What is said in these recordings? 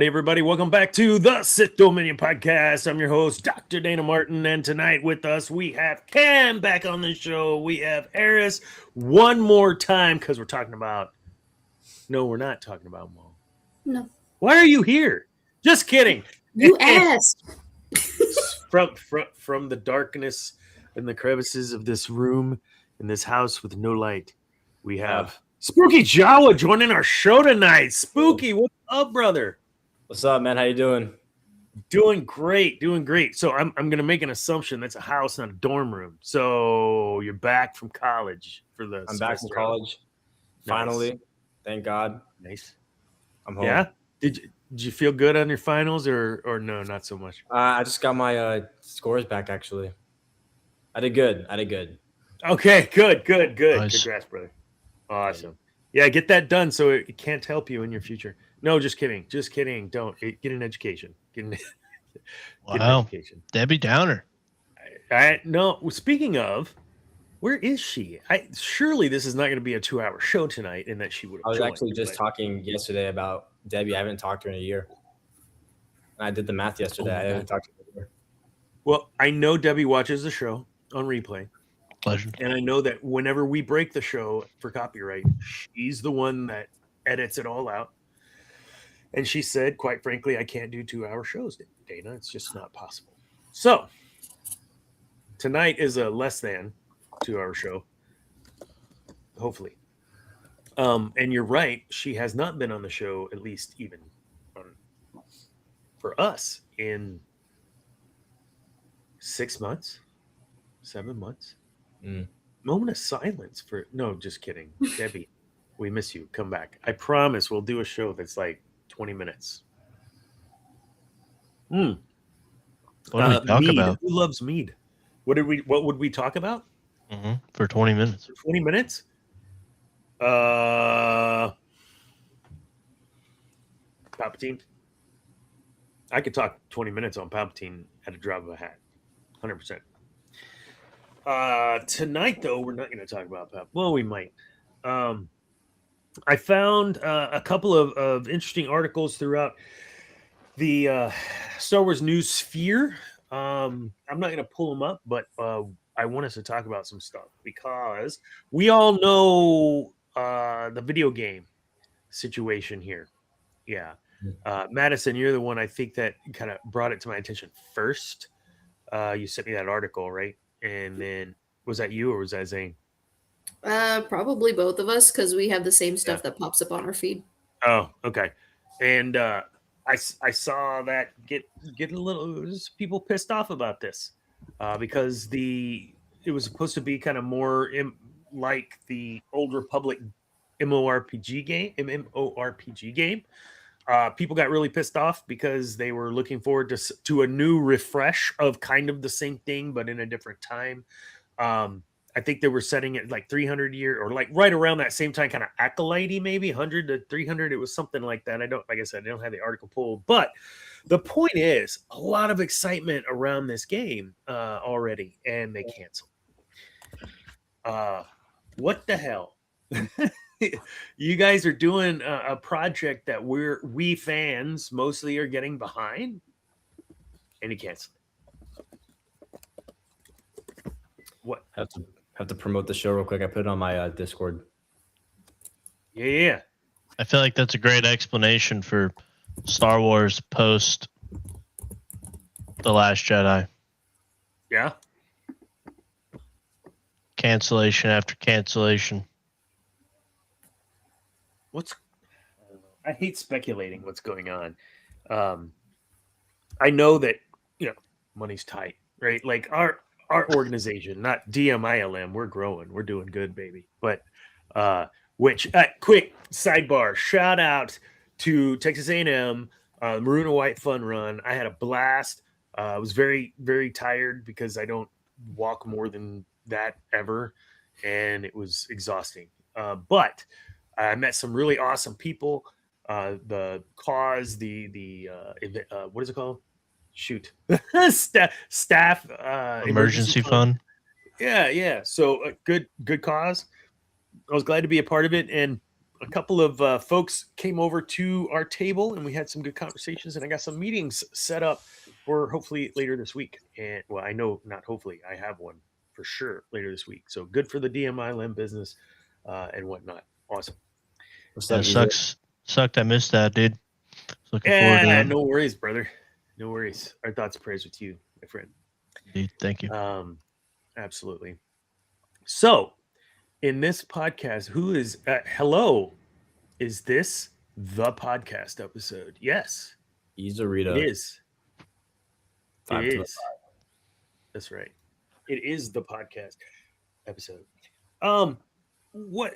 Howdy, everybody. Welcome back to the Sith Dominion podcast. I'm your host, Dr. Dana Martin, and tonight with us, we have Cam back on the show. We have Eris one more time because we're talking about... No, we're not talking about Maul. No. Why are you here? Just kidding. You asked. From the darkness and the crevices of this room in this house with no light, we have Spooky Jawa joining our show tonight. Spooky, what's up, brother? What's up, man? How you doing? Doing great. So I'm gonna make an assumption that's a house, not a dorm room. So you're back from college for the I'm back from college. Finally. Nice. Thank God. Nice. I'm home. Yeah. Did you feel good on your finals or no, not so much? I just got my scores back actually. I did good. Okay, good. Nice. Congrats, brother. Awesome. Yeah, get that done so it can't help you in your future. No, just kidding. Don't get an education. Get an education. Debbie Downer. No, speaking of, where is she? Surely this is not going to be a 2-hour show tonight, and that she would have. I was actually just talking yesterday about Debbie. I haven't talked to her in a year. And I did the math yesterday. I haven't talked to her in a year. Well, I know Debbie watches the show on replay. Pleasure. And I know that whenever we break the show for copyright, she's the one that edits it all out. And she said, quite frankly, I can't do 2-hour shows, Dana. It's just not possible. So tonight is a less than 2-hour show, hopefully. And you're right. She has not been on the show, at least even for us, in 6 months, 7 months. Moment of silence for... No, just kidding. Debbie, we miss you. Come back. I promise we'll do a show that's like 20 minutes. What do we talk mead. about? Who loves mead? What would we talk about? For 20 minutes. 20 minutes? Palpatine. I could talk 20 minutes on Palpatine at a drop of a hat. 100%. Tonight, though, we're not going to talk about Palpatine. Well, we might. I found a couple of interesting articles throughout the Star Wars news sphere. I'm not going to pull them up, but I want us to talk about some stuff because we all know the video game situation here. Yeah. Madison, you're the one I think that kind of brought it to my attention first. You sent me that article, right? And then was that you or was that Zane? Probably both of us because we have the same stuff that pops up on our feed. Oh, okay. And I saw that get a little people pissed off about this because it was supposed to be kind of more like the Old Republic MMORPG game. People got really pissed off because they were looking forward to a new refresh of kind of the same thing, but in a different time. I think they were setting it like 300 year or like right around that same time, kind of acolyte-y, maybe 100 to 300. It was something like that. Like I said, I don't have the article pulled, but the point is a lot of excitement around this game already, and they canceled. What the hell? You guys are doing a project that we fans mostly are getting behind, and you canceled it. What? Have to promote the show real quick. I put it on my Discord. Yeah. I feel like that's a great explanation for Star Wars post The Last Jedi. Yeah. Cancellation after cancellation. I hate speculating what's going on. I know that, money's tight, right? Like our organization, not DMILM, we're growing. We're doing good, baby. But quick sidebar, shout out to Texas A&M, Maroon and White Fun Run. I had a blast. I was very, very tired because I don't walk more than that ever. And it was exhausting. But I met some really awesome people. The cause, the what is it called? Shoot, staff emergency fund. Yeah. So good cause. I was glad to be a part of it, and a couple of folks came over to our table, and we had some good conversations, and I got some meetings set up for hopefully later this week. And well, I know not hopefully, I have one for sure later this week. So good for the DMI limb business and whatnot. Awesome. What's That up, Isa? sucked. I missed that, dude. Looking forward to Yeah, it. no worries, brother. No worries. Our thoughts and prayers with you, my friend. Dude, thank you. Absolutely. So, in this podcast, who is hello? Is this the podcast episode? Yes, Isa Rita. it is. It 5 to the is. That's right. It is the podcast episode. What?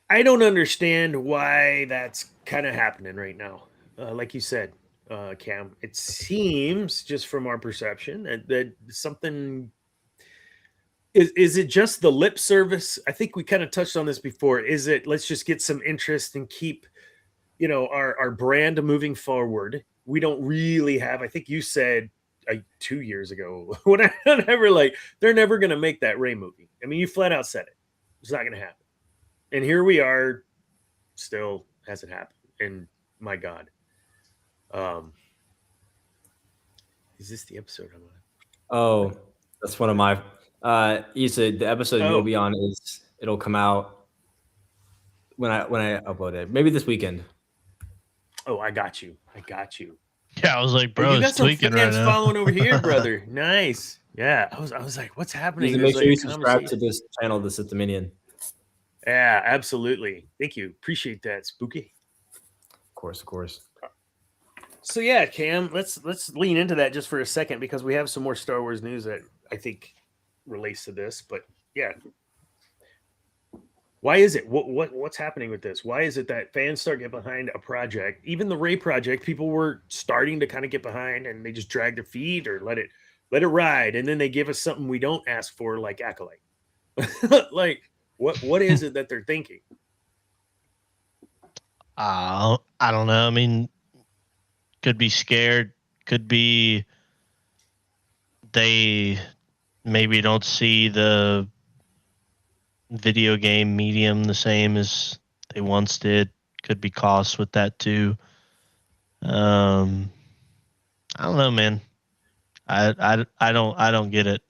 I don't understand why that's kind of happening right now. Like you said, Cam, it seems just from our perception that something is it just the lip service? I think we kind of touched on this before. Is it let's just get some interest and keep, our brand moving forward? We don't really have. I think you said 2 years ago, whatever. Like they're never going to make that Ray movie. I mean, you flat out said it. It's not going to happen. And here we are, still hasn't happened. And my God, is this the episode I'm on? Oh, that's one of my. Isa, the episode you'll be on it'll come out when I upload it. Maybe this weekend. Oh, I got you. Yeah, I was like, Oh, bro, you got it's some tweaking right fans now. following over here, brother. Nice. Yeah, I was like, what's happening? Isa, There's make like sure a you subscribe to conversation. this channel, The Sith Dominion. Yeah, absolutely. Thank you. Appreciate that, Spooky. Of course. So yeah, Cam, let's lean into that just for a second because we have some more Star Wars news that I think relates to this. But yeah, why is it? What's happening with this? Why is it that fans start getting behind a project? Even the Ray project, people were starting to kind of get behind, and they just drag their feet or let it ride, and then they give us something we don't ask for, like Acolyte. Like what is it that they're thinking? I don't know. I mean, could be scared. Could be they maybe don't see the video game medium the same as they once did. Could be costs with that too. I don't know, man. I don't get it.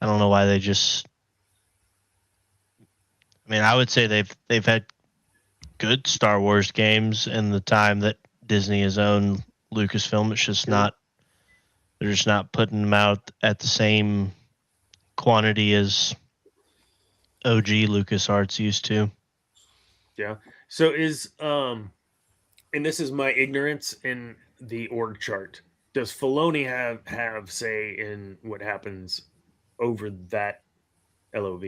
I don't know why they just. I mean, I would say they've had good Star Wars games in the time that Disney has owned Lucasfilm. It's just not. They're just not putting them out at the same quantity as OG LucasArts used to. Yeah. So is and this is my ignorance in the org chart. Does Filoni have say in what happens over that LOV?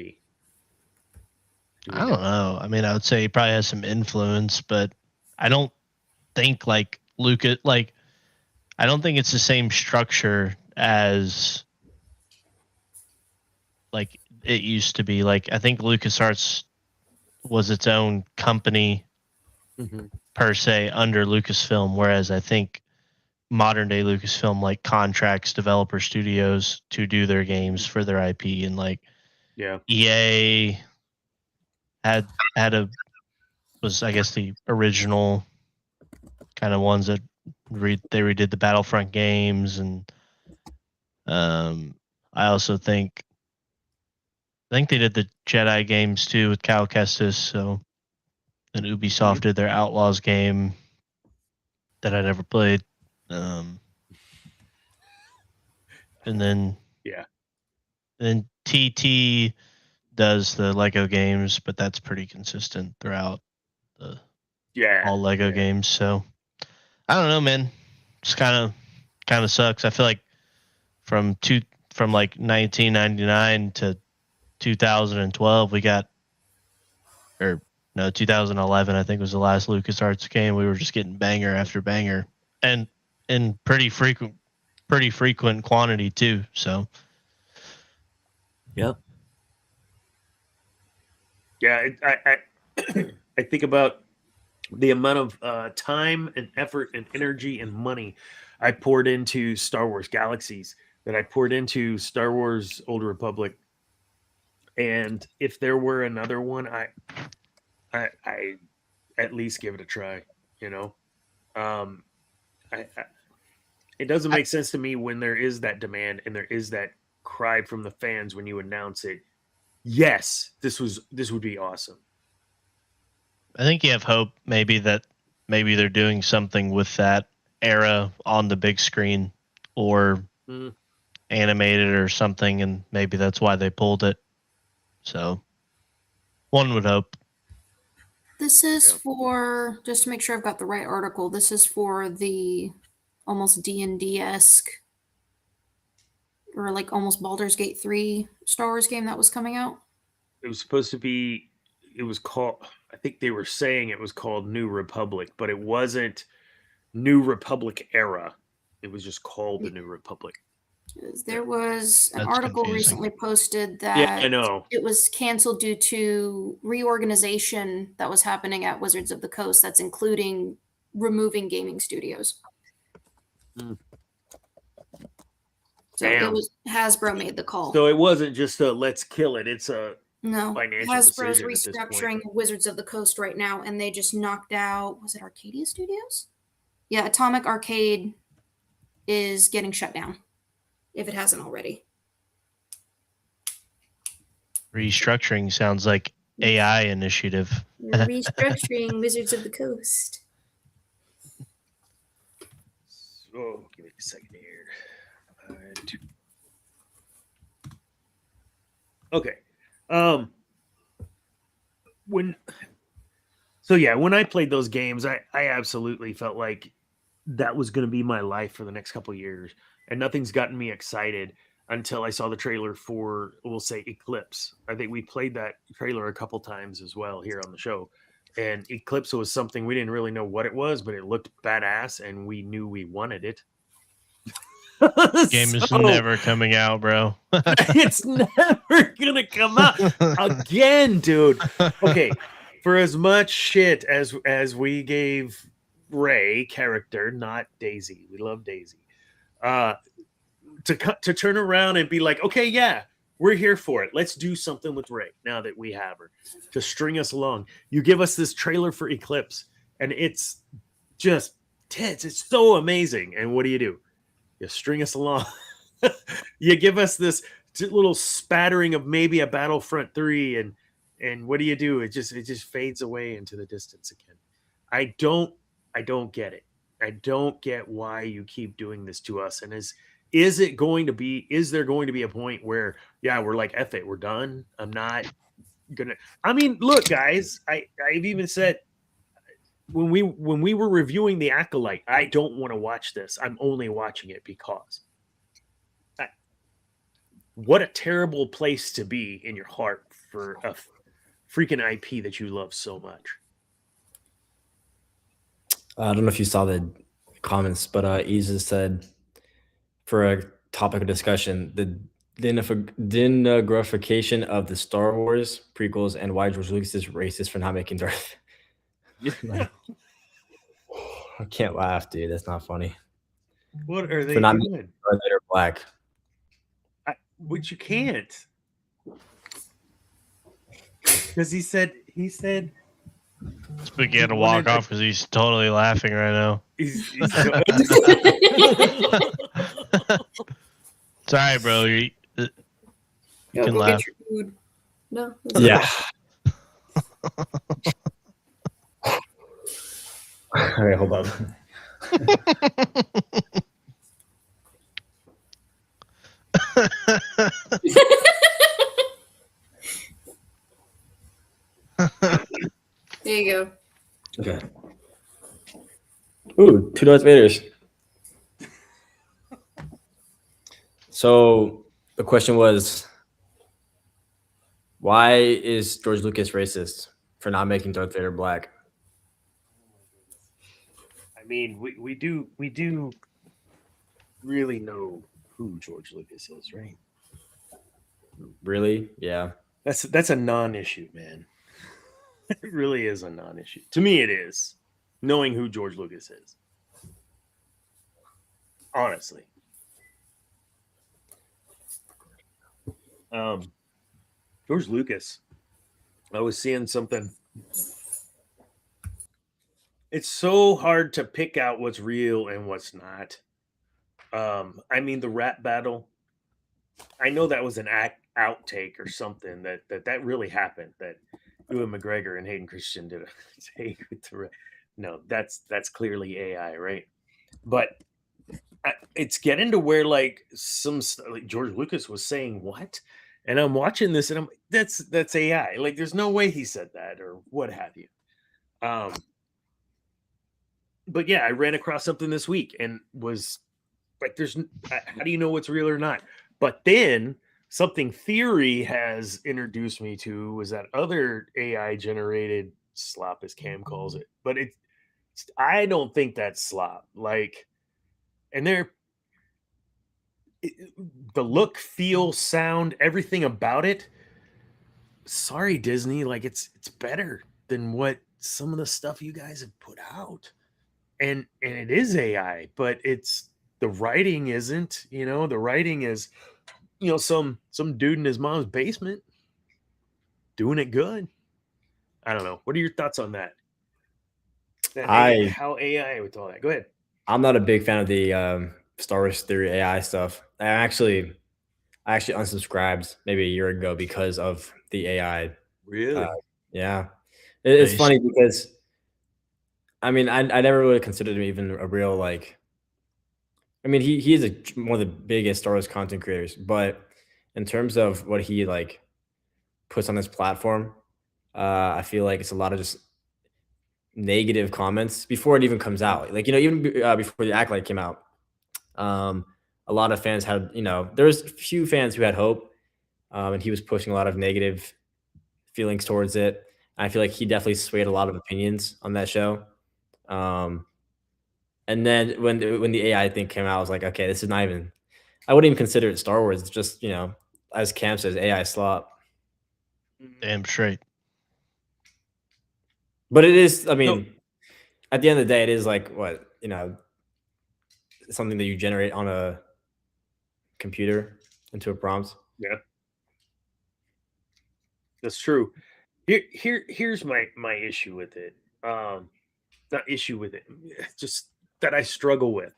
I don't know. I mean, I would say he probably has some influence, but I don't think like Lucas. Like, I don't think it's the same structure as like it used to be. Like, I think LucasArts was its own company per se under Lucasfilm, whereas I think modern day Lucasfilm like contracts developer studios to do their games for their IP, and like EA had was I guess the original kind of ones that they redid the Battlefront games, and I also think they did the Jedi games too with Cal Kestis. So then Ubisoft did their Outlaws game that I never played. And then TT does the Lego games, but that's pretty consistent throughout the all Lego games. So I don't know, man. It's kind of sucks. I feel like from like 1999 to 2012 we got, or no, 2011 I think was the last LucasArts game. We were just getting banger after banger, and in pretty frequent quantity too. So yeah, I think about the amount of time and effort and energy and money I poured into Star Wars Galaxies, that I poured into Star Wars Old Republic, And if there were another one, I at least give it a try. You know, I it doesn't make sense to me when there is that demand and there is that cry from the fans when you announce it. Yes, this would be awesome. I think you have hope maybe that maybe they're doing something with that era on the big screen or animated or something, and maybe that's why they pulled it. So one would hope. This is for, just to make sure I've got the right article, this is for the almost D&D-esque or like almost Baldur's Gate 3 Star Wars game that was coming out. It was supposed to be, it was called, I think they were saying it was called New Republic, but it wasn't New Republic era. It was just called the New Republic. There was an That's article confusing. recently posted that I know. it was canceled due to reorganization that was happening at Wizards of the Coast that's including removing gaming studios. So Damn. it was Hasbro made the call. So it wasn't just a let's kill it. It's a no, financial Hasbro's decision at this restructuring point. Wizards of the Coast right now, and they just knocked out, was it Arcadia Studios? Yeah, Atomic Arcade is getting shut down, if it hasn't already. Restructuring sounds like AI initiative. We're restructuring Wizards of the Coast. Oh, give me a second here. Okay. When I played those games, I absolutely felt like that was going to be my life for the next couple of years, and nothing's gotten me excited until I saw the trailer for, we'll say, Eclipse. I think we played that trailer a couple times as well here on the show, and Eclipse was something we didn't really know what it was, but it looked badass, and we knew we wanted it. Game is never coming out, bro. It's never gonna come out again, dude. Okay, for as much shit as we gave Rey character, not Daisy, we love Daisy, to turn around and be like, okay, yeah, we're here for it. Let's do something with Rey now that we have her to string us along. You give us this trailer for Eclipse, and it's just tits. It's so amazing. And what do? You string us along. You give us this little spattering of maybe a Battlefront 3, and what do? It just fades away into the distance again. I don't get it. I don't get why you keep doing this to us. And is there going to be a point where, yeah, we're like, F it, we're done? I'm not gonna. I mean, look, guys, I've even said when we were reviewing The Acolyte, I don't want to watch this. I'm only watching it because. What a terrible place to be in your heart for a freaking IP that you love so much. I don't know if you saw the comments, but Isa said, for a topic of discussion, the denigrification of the Star Wars prequels and why George Lucas is racist for not making Darth. Like, I can't laugh, dude. That's not funny. What are they for not doing? Making Darth Vader black. Which you can't. Because he said Spooky had to walk off because he's totally laughing right now. he's Sorry, bro. You Yo, can go laugh. get your food. No. Yeah. All right, hold on. There you go. Okay. Ooh, 2 Darth Vaders. So the question was, why is George Lucas racist for not making Darth Vader black? I mean, we do really know who George Lucas is, right? Really? Yeah. That's a non-issue, man. It really is a non-issue. To me, it is. Knowing who George Lucas is. Honestly. George Lucas. I was seeing something. It's so hard to pick out what's real and what's not. I mean, the rap battle. I know that was an outtake or something that really happened. That Ewan McGregor and Hayden Christensen did a take with the. No, that's clearly AI, right? But it's getting to where like like George Lucas was saying what, and I'm watching this and I'm that's AI. Like, there's no way he said that or what have you. But yeah, I ran across something this week and was like, "There's how do you know what's real or not?" But then something Theory has introduced me to was that other AI generated slop, as Cam calls it. But I don't think that's slop. Like, and the look, feel, sound, everything about it. Sorry, Disney. Like, it's better than what some of the stuff you guys have put out. And it is AI, but the writing isn't. The writing is, some dude in his mom's basement doing it good. I don't know. What are your thoughts on that? How AI with all that? Go ahead. I'm not a big fan of the Star Wars Theory AI stuff. I actually unsubscribed maybe a year ago because of the AI. Really? Yeah. It's funny because I mean, I never really considered him even a real, like, I mean, he is one of the biggest Star Wars content creators, but in terms of what he like puts on his platform, I feel like it's a lot of just negative comments before it even comes out. Like, even before the Acolyte came out, a lot of fans had, there was a few fans who had hope, and he was pushing a lot of negative feelings towards it. I feel like he definitely swayed a lot of opinions on that show. And then when the AI thing came out, I was like, okay, this is not even. I wouldn't even consider it Star Wars. It's just, as Cam says, AI slop. Damn straight. But it is. I mean, at the end of the day, it is like what something that you generate on a computer into a prompt. Yeah, that's true. Here's my issue with it. Not issue with it, just that I struggle with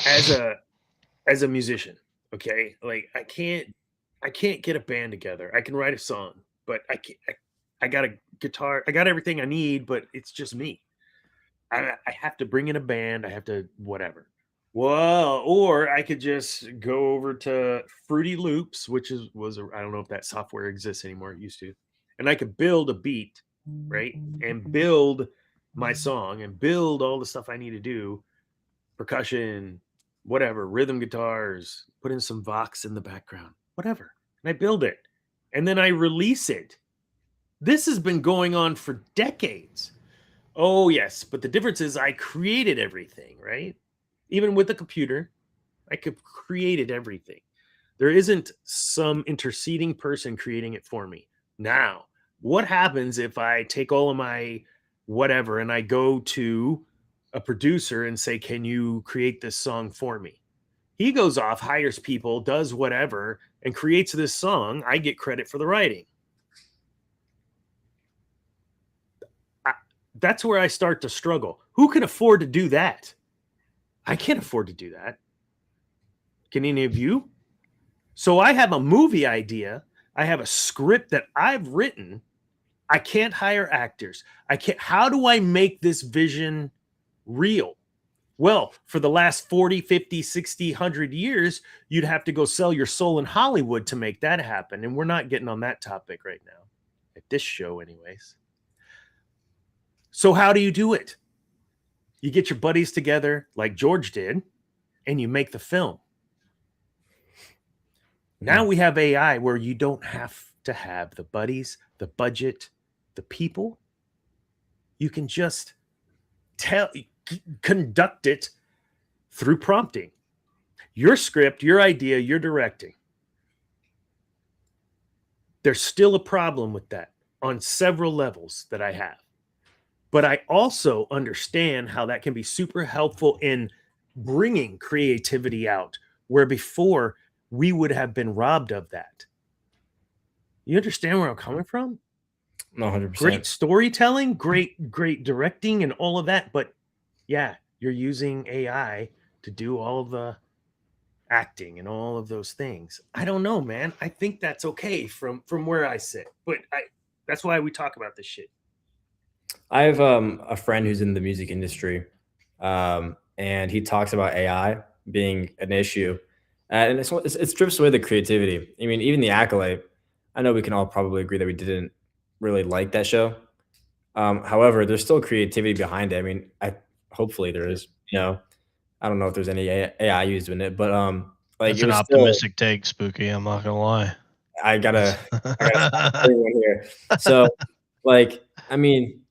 as a musician. Okay, like I can't get a band together. I can write a song, but I got a guitar. I got everything I need, but it's just me. I have to bring in a band. I have to whatever. Well, or I could just go over to Fruity Loops, which I don't know if that software exists anymore. It used to, and I could build a beat, right, and build my song and build all the stuff I need to do, percussion, whatever, rhythm guitars, put in some Vox in the background, whatever, and I build it, and then I release it. This has been going on for decades. Oh yes, but the difference is I created everything, right? Even with the computer, I could created everything. There isn't some interceding person creating it for me. Now, what happens if I take all of my whatever and I go to a producer and say, "Can you create this song for me?" He goes off, hires people, does whatever, and creates this song. I get credit for the writing. That's where I start to struggle. Who can afford to do that? I can't afford to do that. Can any of you? So I have a movie idea. I have a script that I've written. I can't hire actors. I can't. How do I make this vision real? Well, for the last 40, 50, 60, 100 years, you'd have to go sell your soul in Hollywood to make that happen. And we're not getting on that topic right now, at this show anyways. So how do you do it? You get your buddies together like George did, and you make the film. Now we have AI where you don't have to have the buddies, the budget, the people. You can just conduct it through prompting. Your script, your idea, your directing. There's still a problem with that on several levels that I have. But I also understand how that can be super helpful in bringing creativity out, where before we would have been robbed of that. You understand where I'm coming from? No, 100%. Great storytelling, great directing, and all of that. But yeah, you're using AI to do all of the acting and all of those things. I don't know, man. I think that's okay from where I sit. But that's why we talk about this shit. I have a friend who's in the music industry, and he talks about AI being an issue, and it strips away the creativity. I mean, even the Acolyte. I know we can all probably agree that we didn't really like that show. However, there's still creativity behind it. I mean, hopefully there is. I don't know if there's any AI used in it, but like That's it an was still. optimistic take, Spooky. I'm not gonna lie. I gotta stop everyone here. So, like, I mean,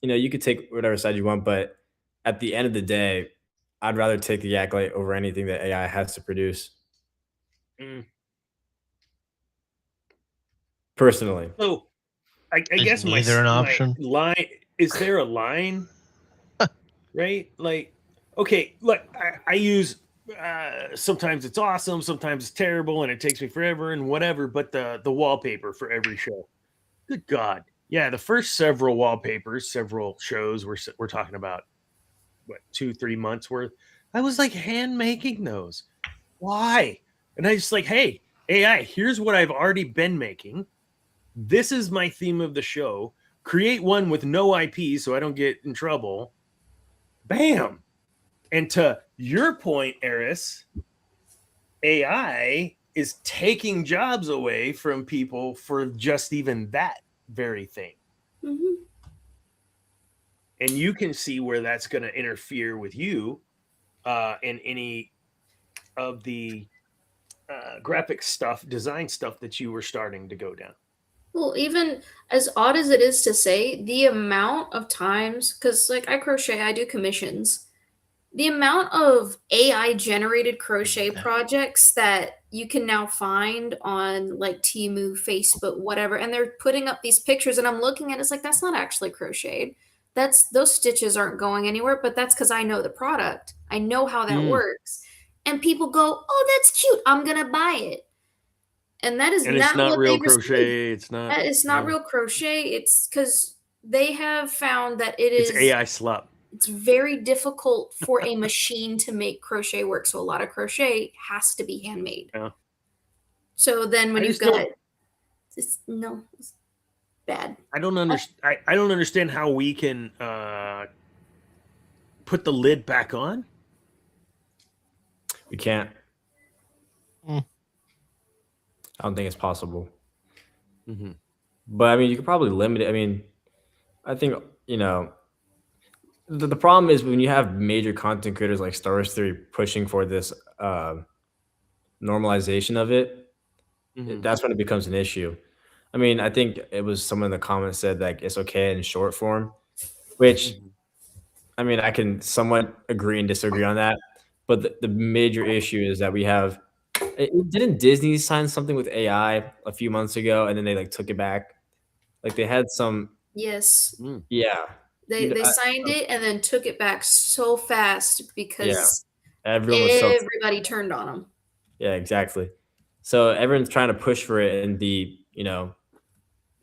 you could take whatever side you want, but at the end of the day, I'd rather take the Acolyte over anything that AI has to produce. Mm. Personally, So I Is guess neither an my option? line is there a line, right? Like, okay, look, I use sometimes it's awesome, sometimes it's terrible, and it takes me forever and whatever. But the wallpaper for every show, good God, yeah, the first several wallpapers, several shows we're talking about what 2-3 months worth. I was like hand making those. Why? And I just like, hey, AI, here's what I've already been making. This is my theme of the show. Create one with no IP so I don't get in trouble. Bam. And to your point, Eris, AI is taking jobs away from people for just even that very thing. Mm-hmm. And you can see where that's going to interfere with you and any of the graphic stuff, design stuff that you were starting to go down. Well, even as odd as it is to say, the amount of times, because like I crochet, I do commissions, the amount of AI generated crochet projects that you can now find on like Temu, Facebook, whatever, and they're putting up these pictures, and I'm looking at it, it's like that's not actually crocheted. Those stitches aren't going anywhere, but that's because I know the product. I know how that works. And people go, "Oh, that's cute. I'm gonna buy it." And that is And it's not not what real they crochet. receive. It's not. It's not real crochet. It's because they have found that it It's is AI slop. it's very difficult for a machine to make crochet work. So a lot of crochet has to be handmade. Yeah. So then when I you've just got don't- it's bad. I don't understand. I don't understand how we can put the lid back on. we can't. Mm. I don't think it's possible. Mm-hmm. But I mean, you could probably limit it. I mean, I think the problem is when you have major content creators like Star Wars Theory pushing for this normalization of it, Mm-hmm. that's when it becomes an issue. I mean, I think it was someone in the comments said like it's okay in short form, which I mean, I can somewhat agree and disagree on that. But the major issue is that we have. Didn't Disney sign something with AI a few months ago, and then they like took it back? Like they had some. Yes. Yeah. They signed it and then took it back so fast because everyone was everybody turned on them. Yeah, exactly. So everyone's trying to push for it in the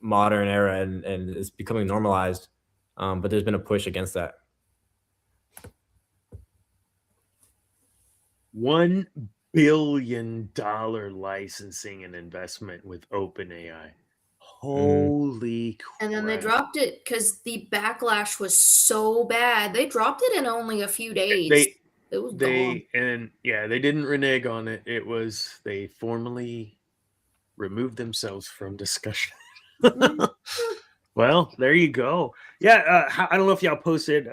modern era, and it's becoming normalized. But there's been a push against that. $1 billion licensing and investment with OpenAI. Holy crap. And then they dropped it because the backlash was so bad. They dropped it in only a few days. It was gone. And yeah, they didn't renege on it. It was they formally removed themselves from discussion. Well, there you go. Yeah, I don't know if y'all posted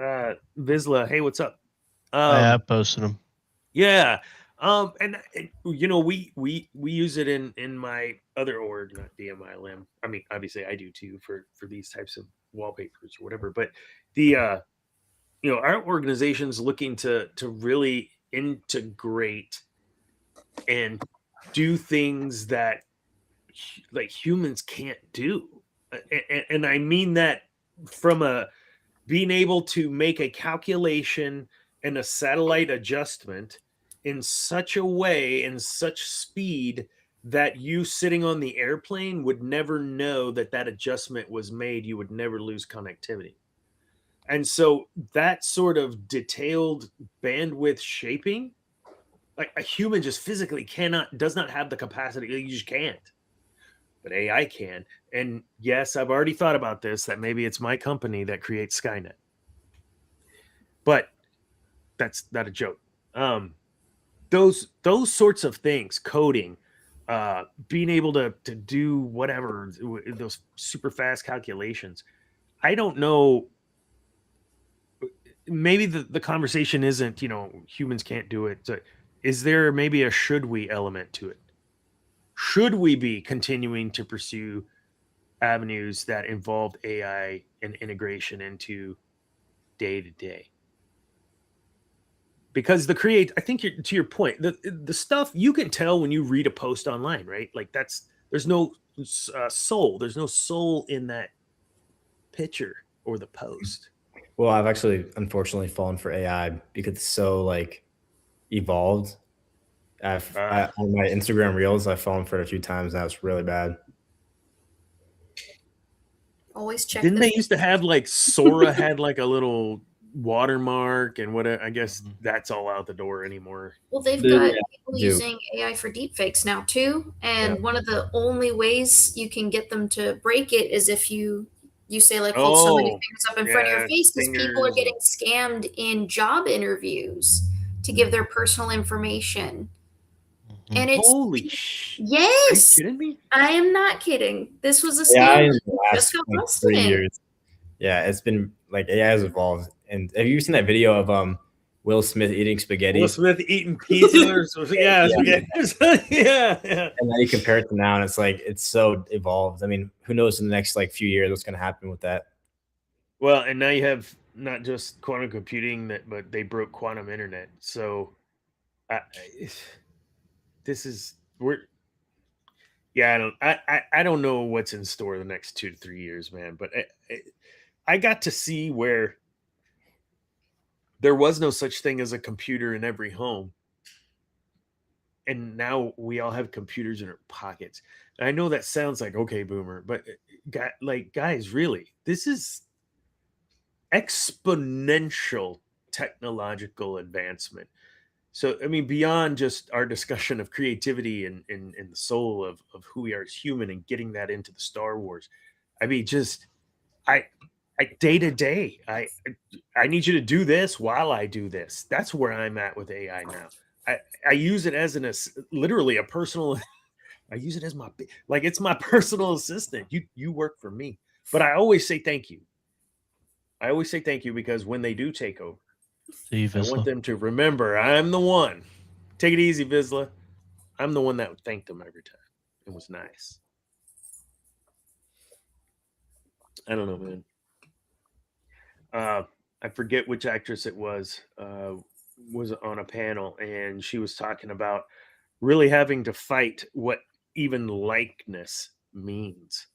Vizsla. Hey, what's up? I posted them. Yeah. And we use it in my other org, not DMILM. I mean, obviously I do too for these types of wallpapers or whatever. But the our organization's looking to really integrate and do things that like humans can't do. And I mean that from a being able to make a calculation and a satellite adjustment in such a way, in such speed that you sitting on the airplane would never know that that adjustment was made. You would never lose connectivity. And so that sort of detailed bandwidth shaping, like a human just physically does not have the capacity. You just can't. But AI can. And yes, I've already thought about this, that maybe it's my company that creates Skynet. But that's not a joke. Those sorts of things, coding, being able to do whatever, those super fast calculations. I don't know. Maybe the conversation isn't, humans can't do it. So is there maybe a should we element to it? Should we be continuing to pursue avenues that involved AI and integration into day to day? Because I think to your point, the stuff you can tell when you read a post online, right? Like there's no soul. There's no soul in that picture or the post. Well, I've actually unfortunately fallen for AI because it's so like evolved. On my Instagram reels, I've fallen for it a few times. Now it's really bad. Always check. Didn't they used to have like Sora had like a little watermark and what? I guess that's all out the door anymore. Well, they've got people using AI for deepfakes now too, and one of the only ways you can get them to break it is if you say like hold so many fingers up in front of your face, because people are getting scammed in job interviews to give their personal information. And it's holy shit. Yes. Are you kidding me? I am not kidding. This was a scam. Just got like 3 years. Yeah, it's been like AI has evolved. And have you seen that video of Will Smith eating spaghetti? Will Smith eating pizza or something. Yeah. Yeah. And then you compare it to now, and it's like it's so evolved. I mean, who knows in the next like few years what's going to happen with that? Well, and now you have not just quantum computing, but they broke quantum internet. So, I don't know what's in store the next 2 to 3 years, man. But I got to see where there was no such thing as a computer in every home. And now we all have computers in our pockets. And I know that sounds like, okay, boomer, but guys, really, this is exponential technological advancement. So, I mean, beyond just our discussion of creativity and the soul of who we are as human and getting that into the Star Wars, I mean, just day to day, I need you to do this while I do this. That's where I'm at with AI now. I use it as literally a personal. I use it as it's my personal assistant. You work for me, but I always say thank you. I always say thank you because when they do take over, I want them to remember I'm the one. Take it easy, Vizsla. I'm the one that would thank them every time. It was nice. I don't know, man. I forget which actress it was on a panel, and she was talking about really having to fight what even likeness means.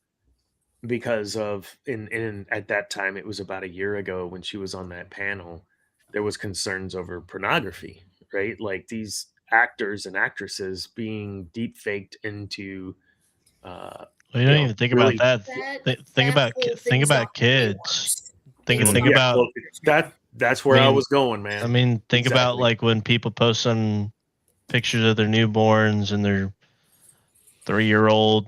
Because of at that time, it was about a year ago when she was on that panel, there was concerns over pornography, right? Like these actors and actresses being deep faked into. Well, you don't even think about that. Think about kids. Think about that. That's where I was going, man. I mean, think about like when people post on pictures of their newborns and their 3-year-old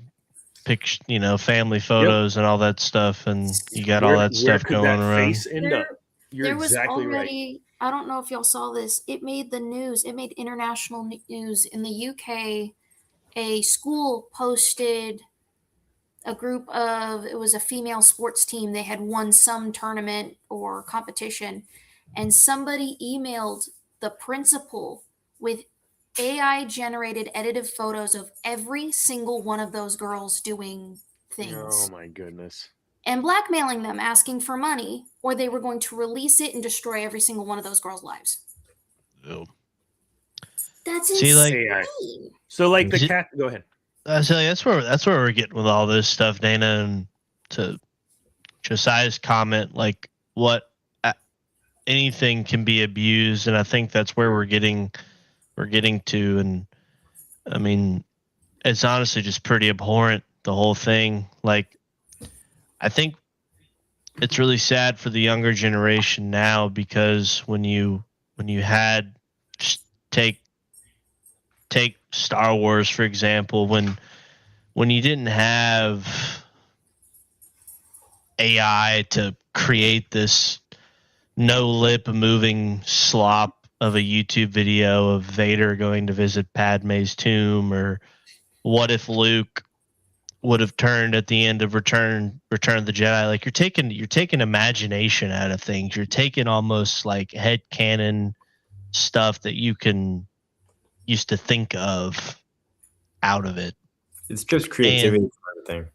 picture, family photos and all that stuff, and you got all that stuff going around. Face end up? You're exactly right. I don't know if y'all saw this. It made the news. It made international news in the UK. A school posted a group of, it was a female sports team. They had won some tournament or competition, and somebody emailed the principal with AI generated edited photos of every single one of those girls doing things. Oh my goodness. And blackmailing them, asking for money, or they were going to release it and destroy every single one of those girls' lives. Oh. That's insane. So like the cat, go ahead. That's where we're getting with all this stuff, Dana, and to Josiah's comment, like what anything can be abused, and I think that's where we're getting to. And I mean, it's honestly just pretty abhorrent, the whole thing. Like, I think it's really sad for the younger generation now, because when you had, just take Star Wars for example, when you didn't have AI to create this no lip moving slop of a YouTube video of Vader going to visit Padme's tomb, or what if Luke would have turned at the end of Return of the Jedi. Like, you're taking imagination out of things. You're taking almost like headcanon stuff that you can used to think of out of it. It's just creativity kind of thing.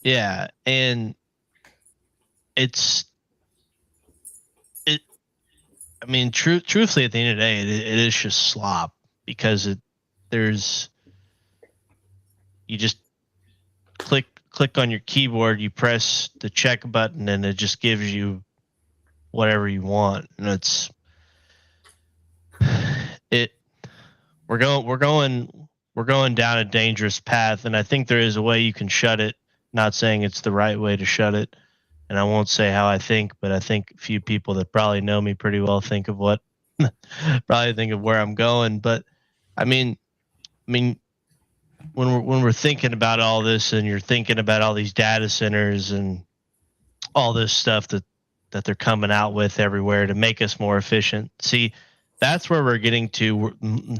Yeah, and I mean, truthfully, at the end of the day, it is just slop, because you just click on your keyboard, you press the check button, and it just gives you whatever you want. And we're going down a dangerous path, and I think there is a way you can shut it. Not saying it's the right way to shut it, and I won't say how I think, but I think a few people that probably know me pretty well think of where I'm going. But I mean, when we're thinking about all this, and you're thinking about all these data centers and all this stuff that they're coming out with everywhere to make us more efficient. See, that's where we're getting to.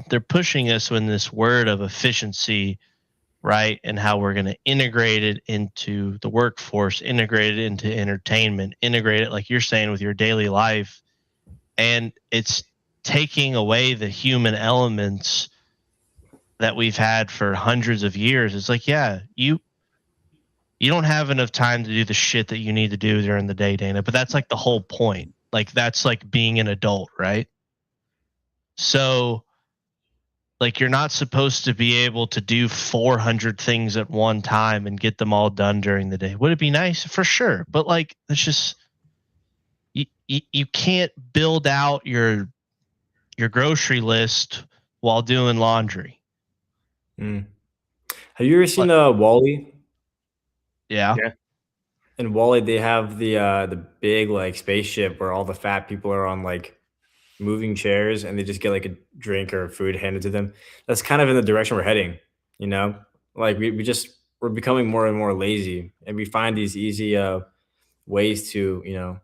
They're pushing us in this word of efficiency, right? And how we're going to integrate it into the workforce, integrate it into entertainment, integrate it, like you're saying, with your daily life. And it's taking away the human elements that we've had for hundreds of years. It's like, yeah, you don't have enough time to do the shit that you need to do during the day, Dana. But that's like the whole point. Like, that's like being an adult, right? So, like, you're not supposed to be able to do 400 things at one time and get them all done during the day. Would it be nice? For sure. But like, it's just, you can't build out your grocery list while doing laundry. Have you ever seen WALL-E? Yeah. In WALL-E, they have the big like spaceship where all the fat people are on like moving chairs, and they just get like a drink or food handed to them. That's kind of in the direction we're heading, you know? Like we're becoming more and more lazy, and we find these easy ways to, you know,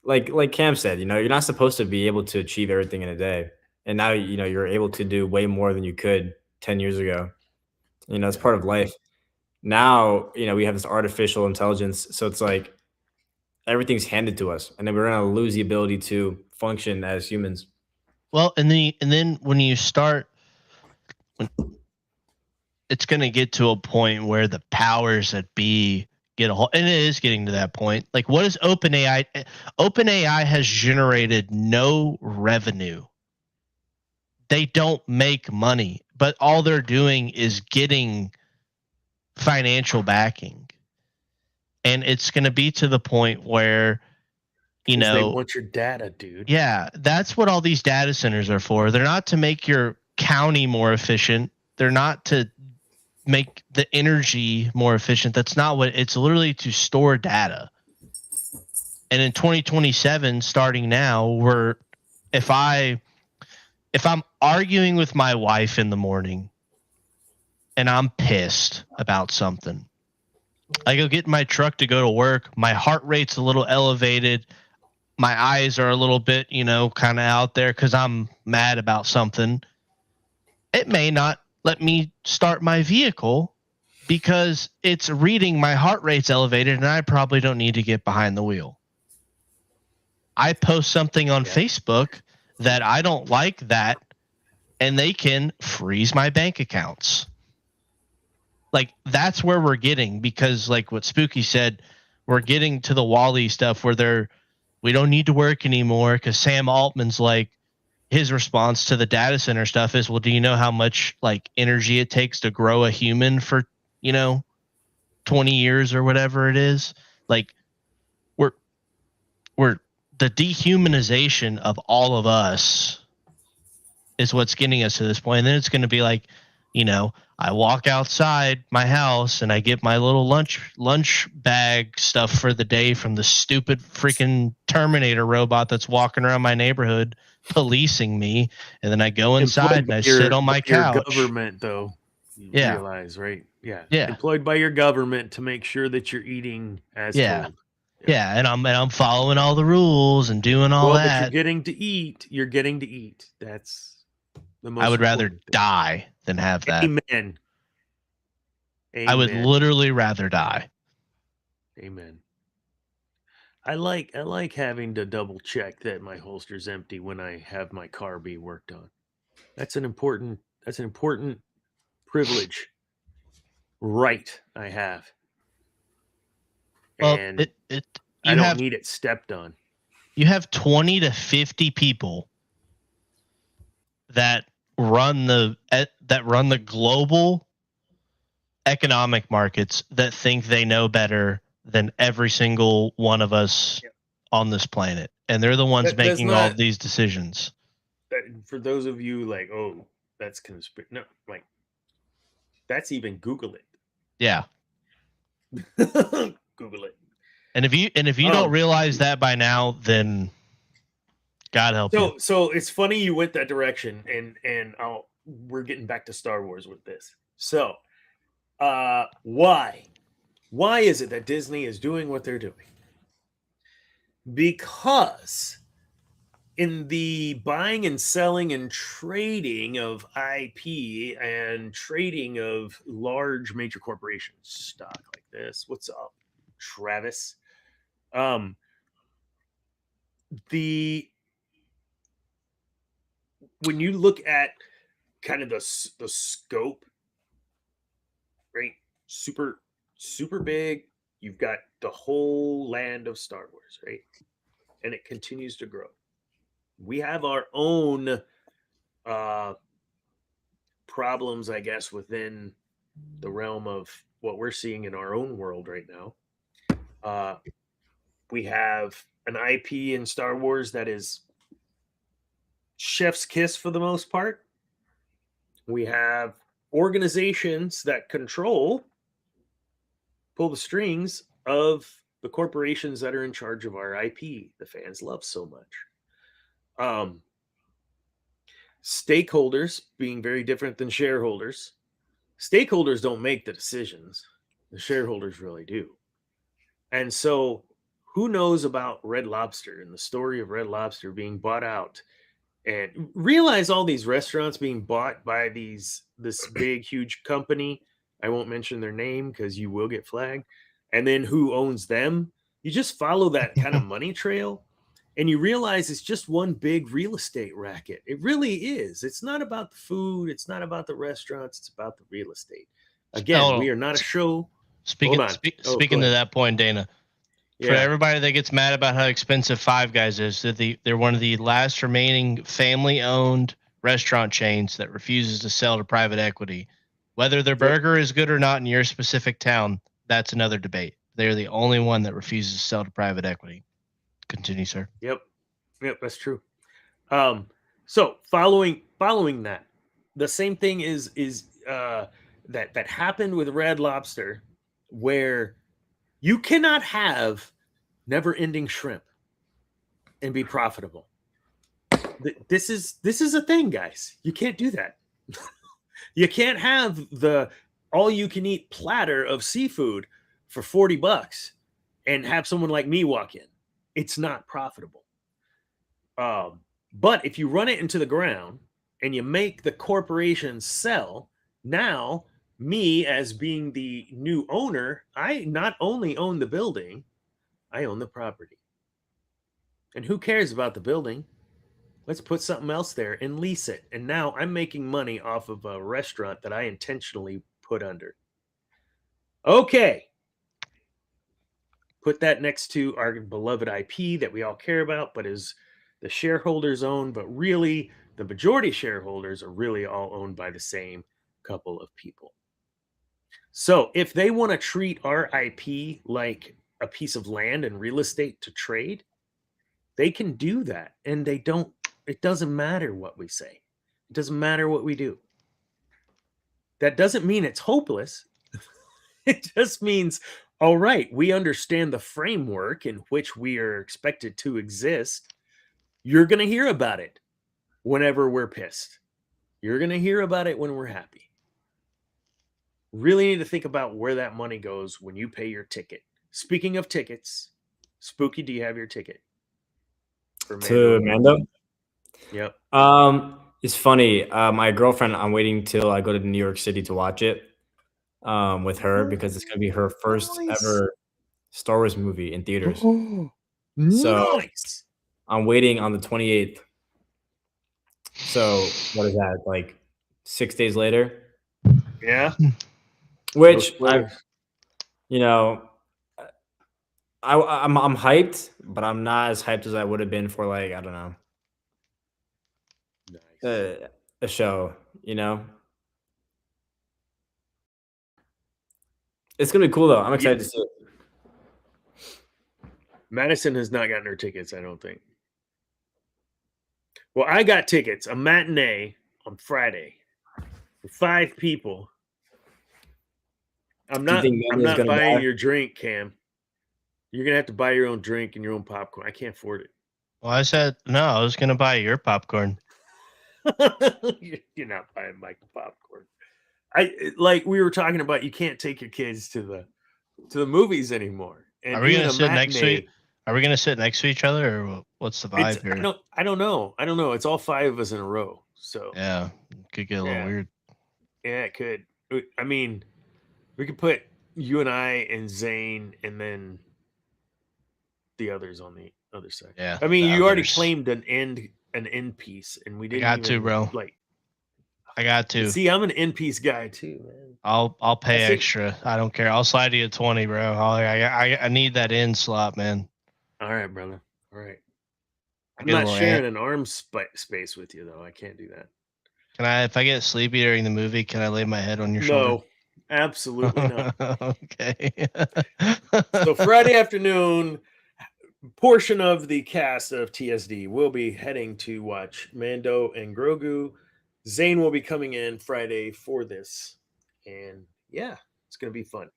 like Cam said, you know, you're not supposed to be able to achieve everything in a day. And now, you know, you're able to do way more than you could 10 years ago. You know, it's part of life. Now, you know, we have this artificial intelligence, so it's like everything's handed to us, and then we're going to lose the ability to function as humans. Well, and then when you start, it's going to get to a point where the powers that be get a hold, and it is getting to that point. Like, what is OpenAI? OpenAI has generated no revenue. They don't make money, but all they're doing is getting financial backing. And it's going to be to the point where, you know, they want your data, dude. Yeah, that's what all these data centers are for. They're not to make your county more efficient. They're not to make the energy more efficient. That's not what it's literally to store data. And in 2027, starting now, if I'm arguing with my wife in the morning and I'm pissed about something, I go get in my truck to go to work. My heart rate's a little elevated. My eyes are a little bit, you know, kind of out there because I'm mad about something. It may not let me start my vehicle because it's reading my heart rate's elevated and I probably don't need to get behind the wheel. I post something on Facebook that I don't like that, and they can freeze my bank accounts. Like, that's where we're getting, because like what Spooky said, we're getting to the WALL-E stuff where we don't need to work anymore, because Sam Altman's like, his response to the data center stuff is, well, do you know how much like energy it takes to grow a human for, you know, 20 years or whatever it is? Like, we're the dehumanization of all of us is what's getting us to this point. And then it's going to be like, I walk outside my house and I get my little lunch bag stuff for the day from the stupid freaking Terminator robot that's walking around my neighborhood policing me, and then I go inside and I sit on my couch. Government, though, you realize, right? Yeah. Employed by your government to make sure that you're eating as told. Yeah, and I'm following all the rules and doing all that. But you're getting to eat. You're getting to eat. That's the most. I would rather die than have that. Amen. I would literally rather die. Amen. I like having to double check that my holster's empty when I have my car be worked on. That's an important privilege, right? I have. Well, and I don't need it stepped on. You have 20 to 50 people that run the global economic markets that think they know better than every single one of us on this planet, and they're the ones making all of these decisions. For those of you like, oh, that's conspiracy. No, like, that's even Google it. Yeah. Google it. And if you don't realize that by now, then God help you. So it's funny you went that direction, and we're getting back to Star Wars with this. So, why is it that Disney is doing what they're doing? Because in the buying and selling and trading of IP and trading of large major corporations stock like this, what's up, Travis? When you look at kind of the scope, right? Super big. You've got the whole land of Star Wars, right? And it continues to grow. We have our own problems, I guess, within the realm of what we're seeing in our own world right now. We have an IP in Star Wars that is chef's kiss for the most part. We have organizations that pull the strings of the corporations that are in charge of our IP the fans love so much. Stakeholders being very different than shareholders. Stakeholders don't make the decisions. The shareholders really do. And so who knows about Red Lobster and the story of Red Lobster being bought out, and realize all these restaurants being bought by this big, huge company. I won't mention their name because you will get flagged. And then who owns them? You just follow that kind of money trail, and you realize it's just one big real estate racket. It really is. It's not about the food. It's not about the restaurants. It's about the real estate. Again, we are not a show. Speaking to that point, Dana, for everybody that gets mad about how expensive Five Guys is, they're one of the last remaining family-owned restaurant chains that refuses to sell to private equity. Whether their burger is good or not in your specific town, that's another debate. They're the only one that refuses to sell to private equity. Continue, sir. Yep, that's true. So following that, the same thing is that happened with Red Lobster, where you cannot have never-ending shrimp and be profitable. This is a thing, guys. You can't do that. You can't have the all-you-can-eat platter of seafood for $40 and have someone like me walk in. It's not profitable. But if you run it into the ground and you make the corporation sell, now me as being the new owner, I not only own the building, I own the property. And who cares about the building? Let's put something else there and lease it. And now I'm making money off of a restaurant that I intentionally put under. Okay. Put that next to our beloved IP that we all care about, but is the shareholders own. But really, the majority shareholders are really all owned by the same couple of people. So if they want to treat our IP like a piece of land and real estate to trade, they can do that. And they don't. It doesn't matter what we say. It doesn't matter what we do. that doesn't mean it's hopeless. It just means, all right, we understand the framework in which we are expected to exist. You're going to hear about it whenever we're pissed. You're going to hear about it when we're happy. Really need to think about where that money goes when you pay your ticket. Speaking of tickets, Spooky, do you have your ticket for Mando? Yep. It's funny. My girlfriend, I'm waiting till I go to New York City to watch it with her because it's gonna be her first ever Star Wars movie in theaters. So I'm waiting on the 28th. So what is that? Like 6 days later? Yeah. Which I'm hyped, but I'm not as hyped as I would have been for like, I don't know. Nice. A show, It's gonna be cool though. I'm excited to see it. Madison has not gotten her tickets, I don't think. Well, I got tickets, a matinee on Friday for 5 people. I'm not buying your drink, Cam. You're gonna have to buy your own drink and your own popcorn. I can't afford it. Well, I said no. I was gonna buy your popcorn. You're not buying my popcorn. We were talking about. You can't take your kids to the movies anymore. And are we gonna sit next to? Are we gonna sit next to each other, or what's the vibe here? I don't know. It's all 5 of us in a row. So yeah, it could get a little weird. Yeah, it could. I mean, we could put you and I and Zane, and then the others on the other side. Yeah. I mean, you already claimed an end piece, and we didn't. I got to, bro. I got to. See, I'm an end piece guy too, man. I'll pay extra. I don't care. I'll slide you a 20, bro. I need that end slot, man. All right, brother. All right. I'm not sharing an arm space with you, though. I can't do that. Can I? If I get sleepy during the movie, can I lay my head on your shoulder? No, absolutely not. Okay. So Friday afternoon, portion of the cast of TSD will be heading to watch Mando and Grogu. Zane will be coming in Friday for this, and yeah, it's gonna be fun.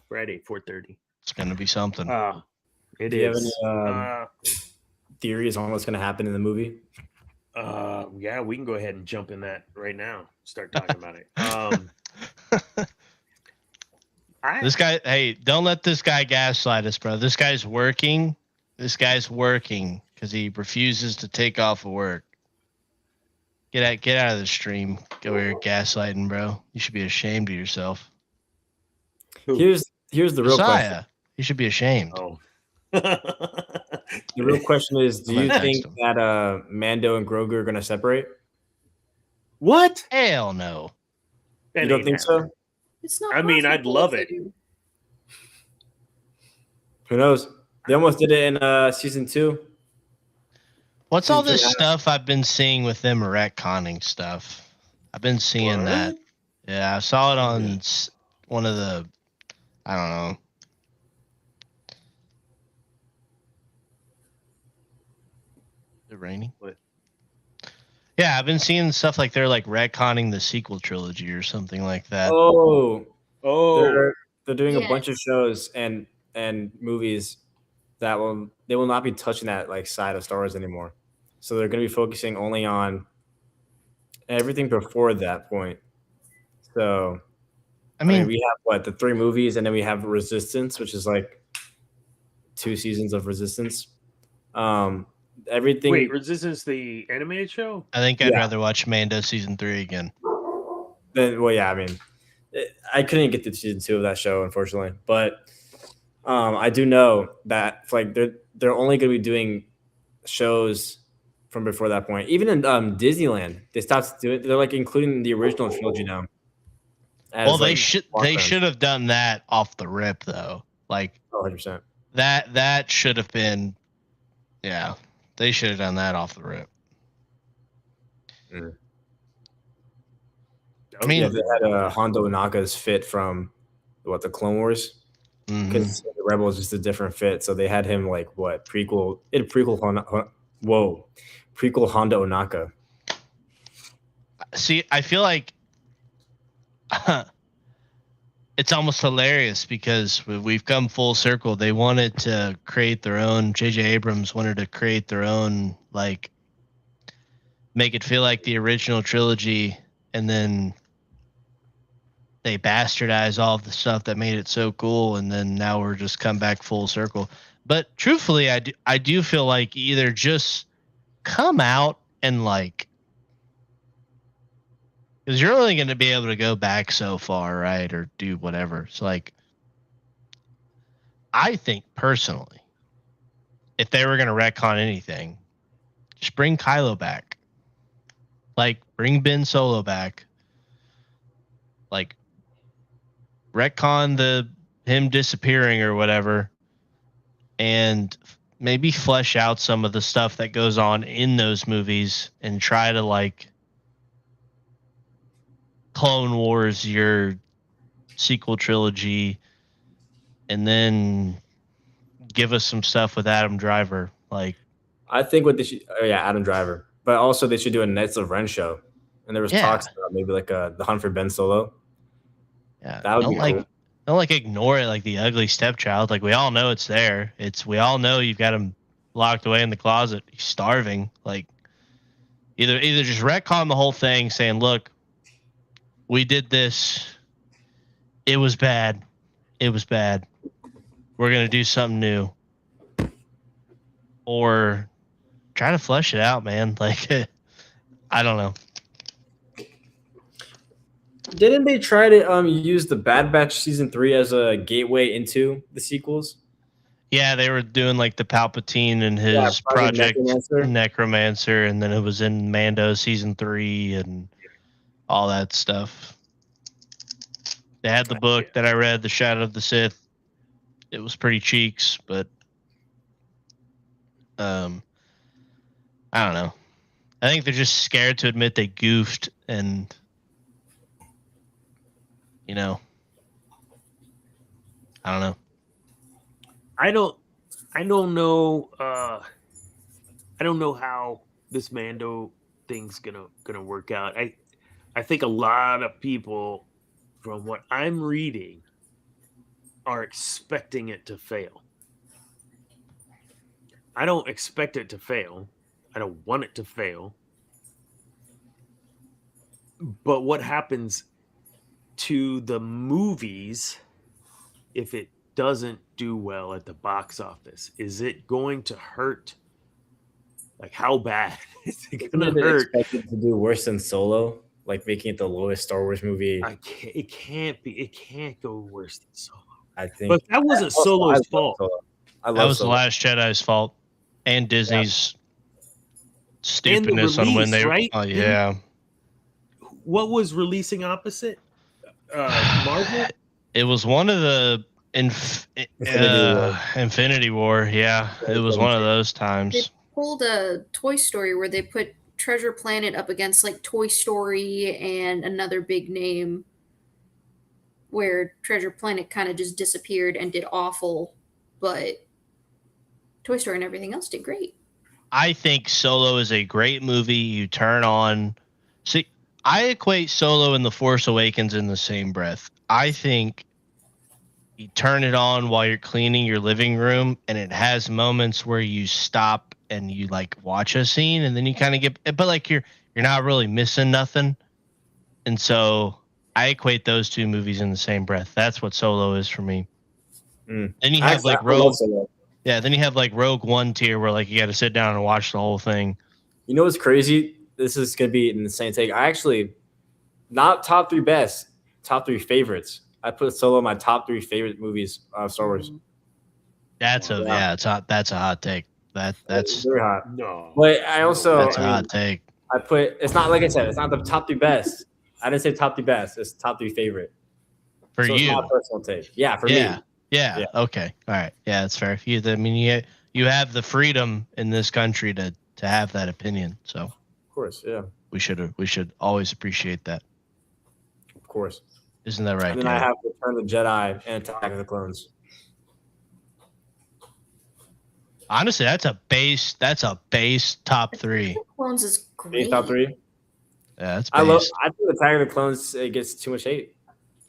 Friday, 4:30. It's gonna be something. It Do is. You have any theories on what's gonna happen in the movie? Yeah, we can go ahead and jump in that right now. Start talking about it. This guy, hey, don't let this guy gaslight us, bro. This guy's working. This guy's working because he refuses to take off of work. Get out of the stream. Go here gaslighting, bro. You should be ashamed of yourself. Here's the real question. You should be ashamed. Oh. The real question is, do you think that Mando and Grogu are going to separate? What? Hell no. You don't think so? It's not. I mean, I'd love it. Who knows? They almost did it in season 2. What's all this stuff I've been seeing with them retconning stuff? I've been seeing that. Yeah, I saw it on one of the, I don't know. Is it raining? What? Yeah, I've been seeing stuff like they're like retconning the sequel trilogy or something like that. Oh. They're doing a bunch of shows and movies that they will not be touching that like side of Star Wars anymore. So they're going to be focusing only on everything before that point. So, I mean we have the 3 movies, and then we have Resistance, which is like 2 seasons of Resistance. Everything. Wait, Resistance, the animated show? I think I'd rather watch Mando season 3 again. I mean, I couldn't get to season 2 of that show, unfortunately, but I do know that like they're only going to be doing shows from before that point. Even in Disneyland, they stopped doing. They're like including the original trilogy now. Well, they should have done that off the rip though. Like 100%. That should have been. Yeah, they should have done that off the rip. Mm. I mean, they had Hondo Onaka's fit from the Clone Wars. Because the Rebel is just a different fit, so they had him like prequel Hondo Onaka. See, I feel like it's almost hilarious because we've come full circle. They wanted to create their own. J.J. Abrams wanted to create their own, like, make it feel like the original trilogy, and then they bastardize all of the stuff that made it so cool, and then now we're just come back full circle. But truthfully, I do feel like either just come out and, like, because you're only going to be able to go back so far, right, or do whatever. So, like, I think personally, if they were going to retcon anything, just bring Kylo back. Like, bring Ben Solo back. Like, retcon him disappearing or whatever, and maybe flesh out some of the stuff that goes on in those movies and try to, like, Clone Wars your sequel trilogy, and then give us some stuff with Adam Driver. Like, I think what they should, Adam Driver, but also they should do a Knights of Ren show. And there was talks about maybe like the Hunt for Ben Solo. Yeah, that would be cool. Don't like ignore it like the ugly stepchild. Like, we all know it's there. We all know you've got him locked away in the closet. He's starving. Like, either just retcon the whole thing, saying, look, we did this. It was bad. It was bad. We're going to do something new. Or try to flesh it out, man. Like, I don't know. Didn't they try to use the Bad Batch season 3 as a gateway into the sequels? Yeah, they were doing like the Palpatine and his Project Necromancer, and then it was in Mando season 3 and all that stuff. They had the book that I read, The Shadow of the Sith. It was pretty cheeks, but I don't know. I think they're just scared to admit they goofed, and I don't know. I don't know. I don't know how this Mando thing's gonna work out. I think a lot of people, from what I'm reading, are expecting it to fail. I don't expect it to fail. I don't want it to fail. But what happens to the movies if it doesn't do well at the box office? Is it going to hurt? Like, how bad is it going to hurt? Expected to do worse than Solo, like making it the lowest Star Wars movie. It can't be. It can't go worse than Solo. I think, but that wasn't Solo's fault. That was The Last Jedi's fault, and Disney's stupidness on when they. Right? Oh yeah. What was releasing opposite? Marvel. It was one of the Infinity War. Yeah, it was one of those times. They pulled a Toy Story where they put Treasure Planet up against like Toy Story and another big name, where Treasure Planet kind of just disappeared and did awful, but Toy Story and everything else did great. I think Solo is a great movie. You turn on. See, I equate Solo and The Force Awakens in the same breath. I think you turn it on while you're cleaning your living room, and it has moments where you stop and you like watch a scene, and then you kind of get, but like you're not really missing nothing. And so I equate those two movies in the same breath. That's what Solo is for me. Then you have like Rogue. Yeah, then you have like Rogue One tier where like you got to sit down and watch the whole thing. You know what's crazy? This is gonna be an insane take. I actually, not top 3 best, top 3 favorites. I put Solo in my top 3 favorite movies of Star Wars. That's it's hot. That's a hot take. That's very hot. No, but I also that's a hot take. I put, it's not like I said, it's not the top 3 best. I didn't say top 3 best. It's top 3 favorite for you. It's not a personal take. Yeah, for me. Yeah. Okay. All right. Yeah, that's fair. I mean, you have the freedom in this country to have that opinion. So, of course, yeah. We should always appreciate that. Of course. Isn't that right? And then I have Return of the Jedi and Attack of the Clones. Honestly, that's a base top 3. Clones is great. Base top 3. Yeah, that's base. I think Attack of the Clones, it gets too much hate.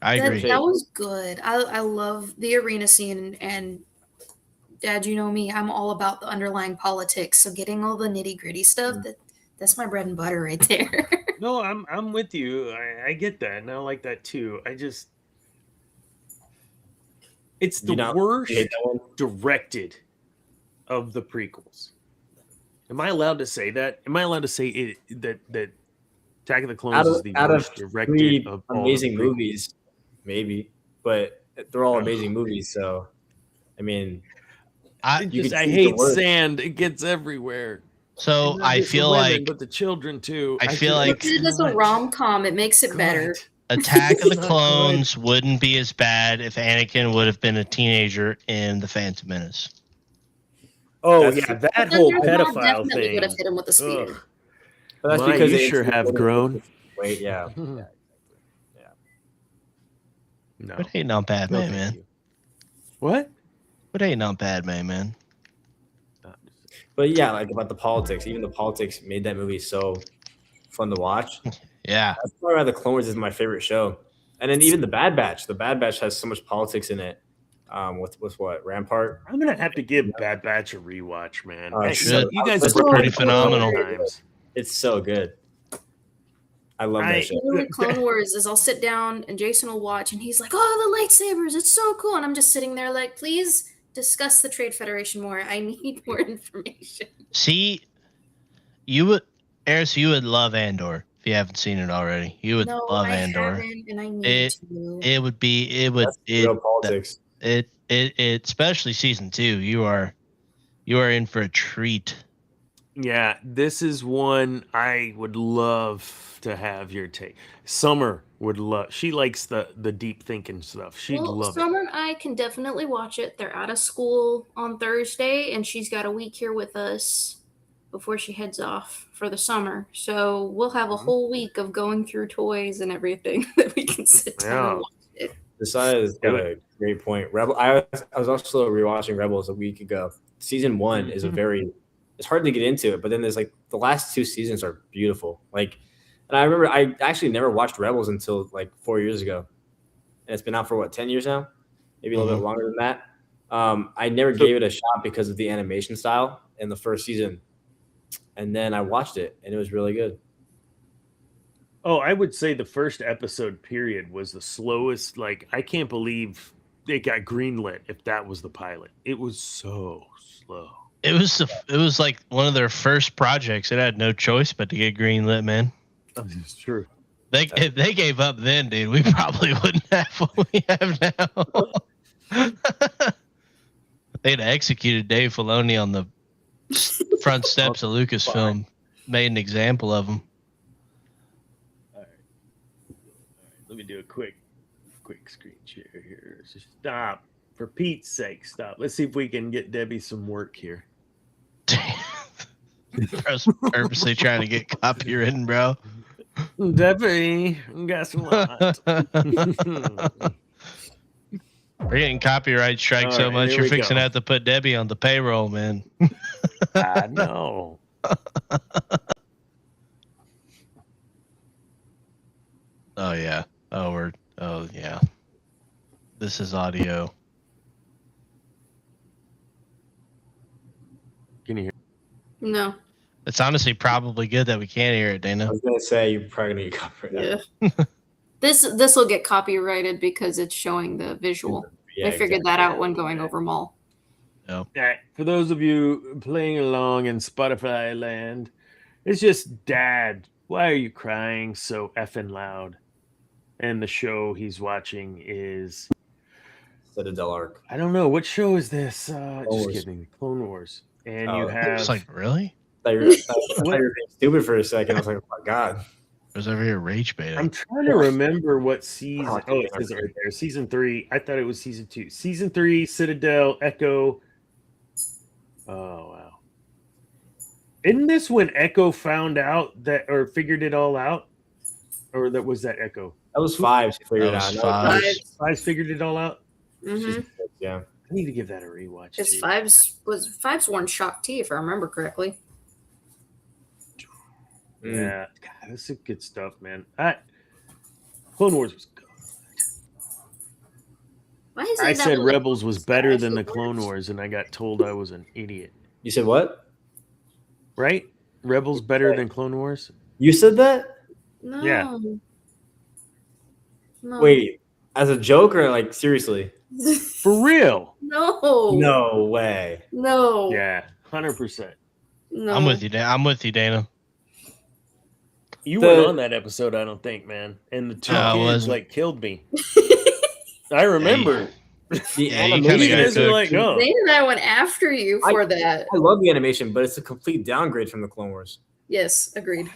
I agree. That was good. I love the arena scene, and Dad, you know me, I'm all about the underlying politics. So getting all the nitty gritty stuff, that's my bread and butter right there. No, I'm with you. I get that, and I like that too. It's the worst directed of the prequels. Am I allowed to say that? Am I allowed to say that Attack of the Clones is the worst directed of all amazing movies? Maybe, but they're all amazing movies. So, I mean, I hate sand. It gets everywhere. So I feel like, but the children too. I feel like it's a rom-com. It makes it better. Attack of the Clones wouldn't be as bad if Anakin would have been a teenager in The Phantom Menace. Oh that whole pedophile thing would have hit him with a spear. But that's because you sure have grown. Wait, yeah. No, but ain't not bad, man. What? But ain't not bad, man. But yeah, like about the politics. Even the politics made that movie so fun to watch. Yeah, that's why the Clone Wars is my favorite show. And then even the Bad Batch. The Bad Batch has so much politics in it. With what Rampart? I'm gonna have to give Bad Batch a rewatch, man. You guys are pretty phenomenal. It's so good. I love that show. Clone Wars is I'll sit down and Jason will watch and he's like, "Oh, the lightsabers! It's so cool!" And I'm just sitting there like, "Please discuss the Trade Federation more. I need more information." See, Eris, you would love Andor if you haven't seen it already. You would love Andor. And I need to. It would be politics. It especially season 2. You are in for a treat. Yeah, this is one I would love to have your take. Summer would love. She likes the deep thinking stuff. She'd love it. Summer and I can definitely watch it. They're out of school on Thursday, and she's got a week here with us before she heads off for the summer. So we'll have a whole week of going through toys and everything that we can sit down and watch it. This is a great point. I was also rewatching Rebels a week ago. Season 1 is it's hard to get into it, but then there's like the last 2 seasons are beautiful. Like, and I remember I actually never watched Rebels until like 4 years ago, and it's been out for 10 years now, maybe a little bit longer than that. I never gave it a shot because of the animation style in the first season, and then I watched it, and it was really good. Oh, I would say the first episode period was the slowest. Like, I can't believe it got greenlit if that was the pilot. It was so slow. It was like one of their first projects. It had no choice but to get greenlit, man. That's true. If they gave up then, dude, we probably wouldn't have what we have now. They'd have executed Dave Filoni on the front steps of Lucasfilm, made an example of him. All right. Let me do a quick screen share here. So stop. For Pete's sake, stop. Let's see if we can get Debbie some work here. Purposely trying to get copywritten, bro. Debbie, guess what? We're getting copyright strike so much, you're fixing to have to put Debbie on the payroll, man. I know. Oh, yeah. Oh, yeah. This is audio. Can you hear? No. It's honestly probably good that we can't hear it, Dana. I was gonna say you're probably gonna get copyrighted. Yeah. This will get copyrighted because it's showing the visual. Yeah, I figured that out when going over Maul. No. For those of you playing along in Spotify land, it's just Dad. Why are you crying so effing loud? And the show he's watching is Citadel Arc. I don't know what show is this. Just kidding, Clone Wars. And you have. It's like, really? I thought you were being stupid for a second. I was like, oh my god. I was over here rage baiting. I'm trying to remember what season. Oh, it says it right there. Season 3. I thought it was season 2. Season 3, Citadel, Echo. Oh wow. Isn't this when Echo found out that or figured it all out? Or that was that Echo? That was Fives figured out. Fives figured it all out? Mm-hmm. Yeah. I need to give that a rewatch. Because Fives worn Shock T, if I remember correctly. Yeah, God, this is good stuff, man. Clone Wars was good. I said Rebels was better than the Clone Wars, and I got told I was an idiot. You said what? Right? Rebels better than Clone Wars? You said that? No. Yeah. No. Wait, as a joke or like seriously? For real? No. No way. No. Yeah, 100%. No. I'm with you, Dana. You weren't on that episode, I don't think, man. And the two No, I kids wasn't. like killed me. I remember. The animation- You guys were like, no. Dana and I went after you for that. I love the animation, but it's a complete downgrade from the Clone Wars. Yes, agreed.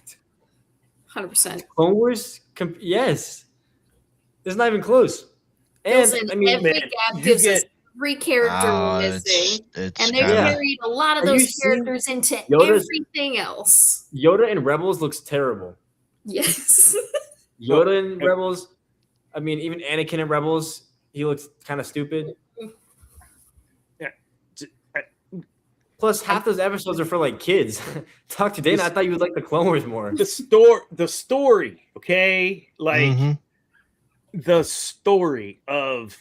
100%. Clone Wars, yes. It's not even close. And Listen, I mean, every man, gap gives us every character Oh, we're missing. it's And they kinda- carried a lot of Are you those seeing characters into Yoda's- everything else. Yoda in Rebels looks terrible. Yes. Yoda in Rebels, I mean, even Anakin in Rebels, he looks kind of stupid. Plus, half those episodes are for like kids. Talk to Dana. I thought you would like the Clone Wars more. The story, okay? Like Mhm. the story of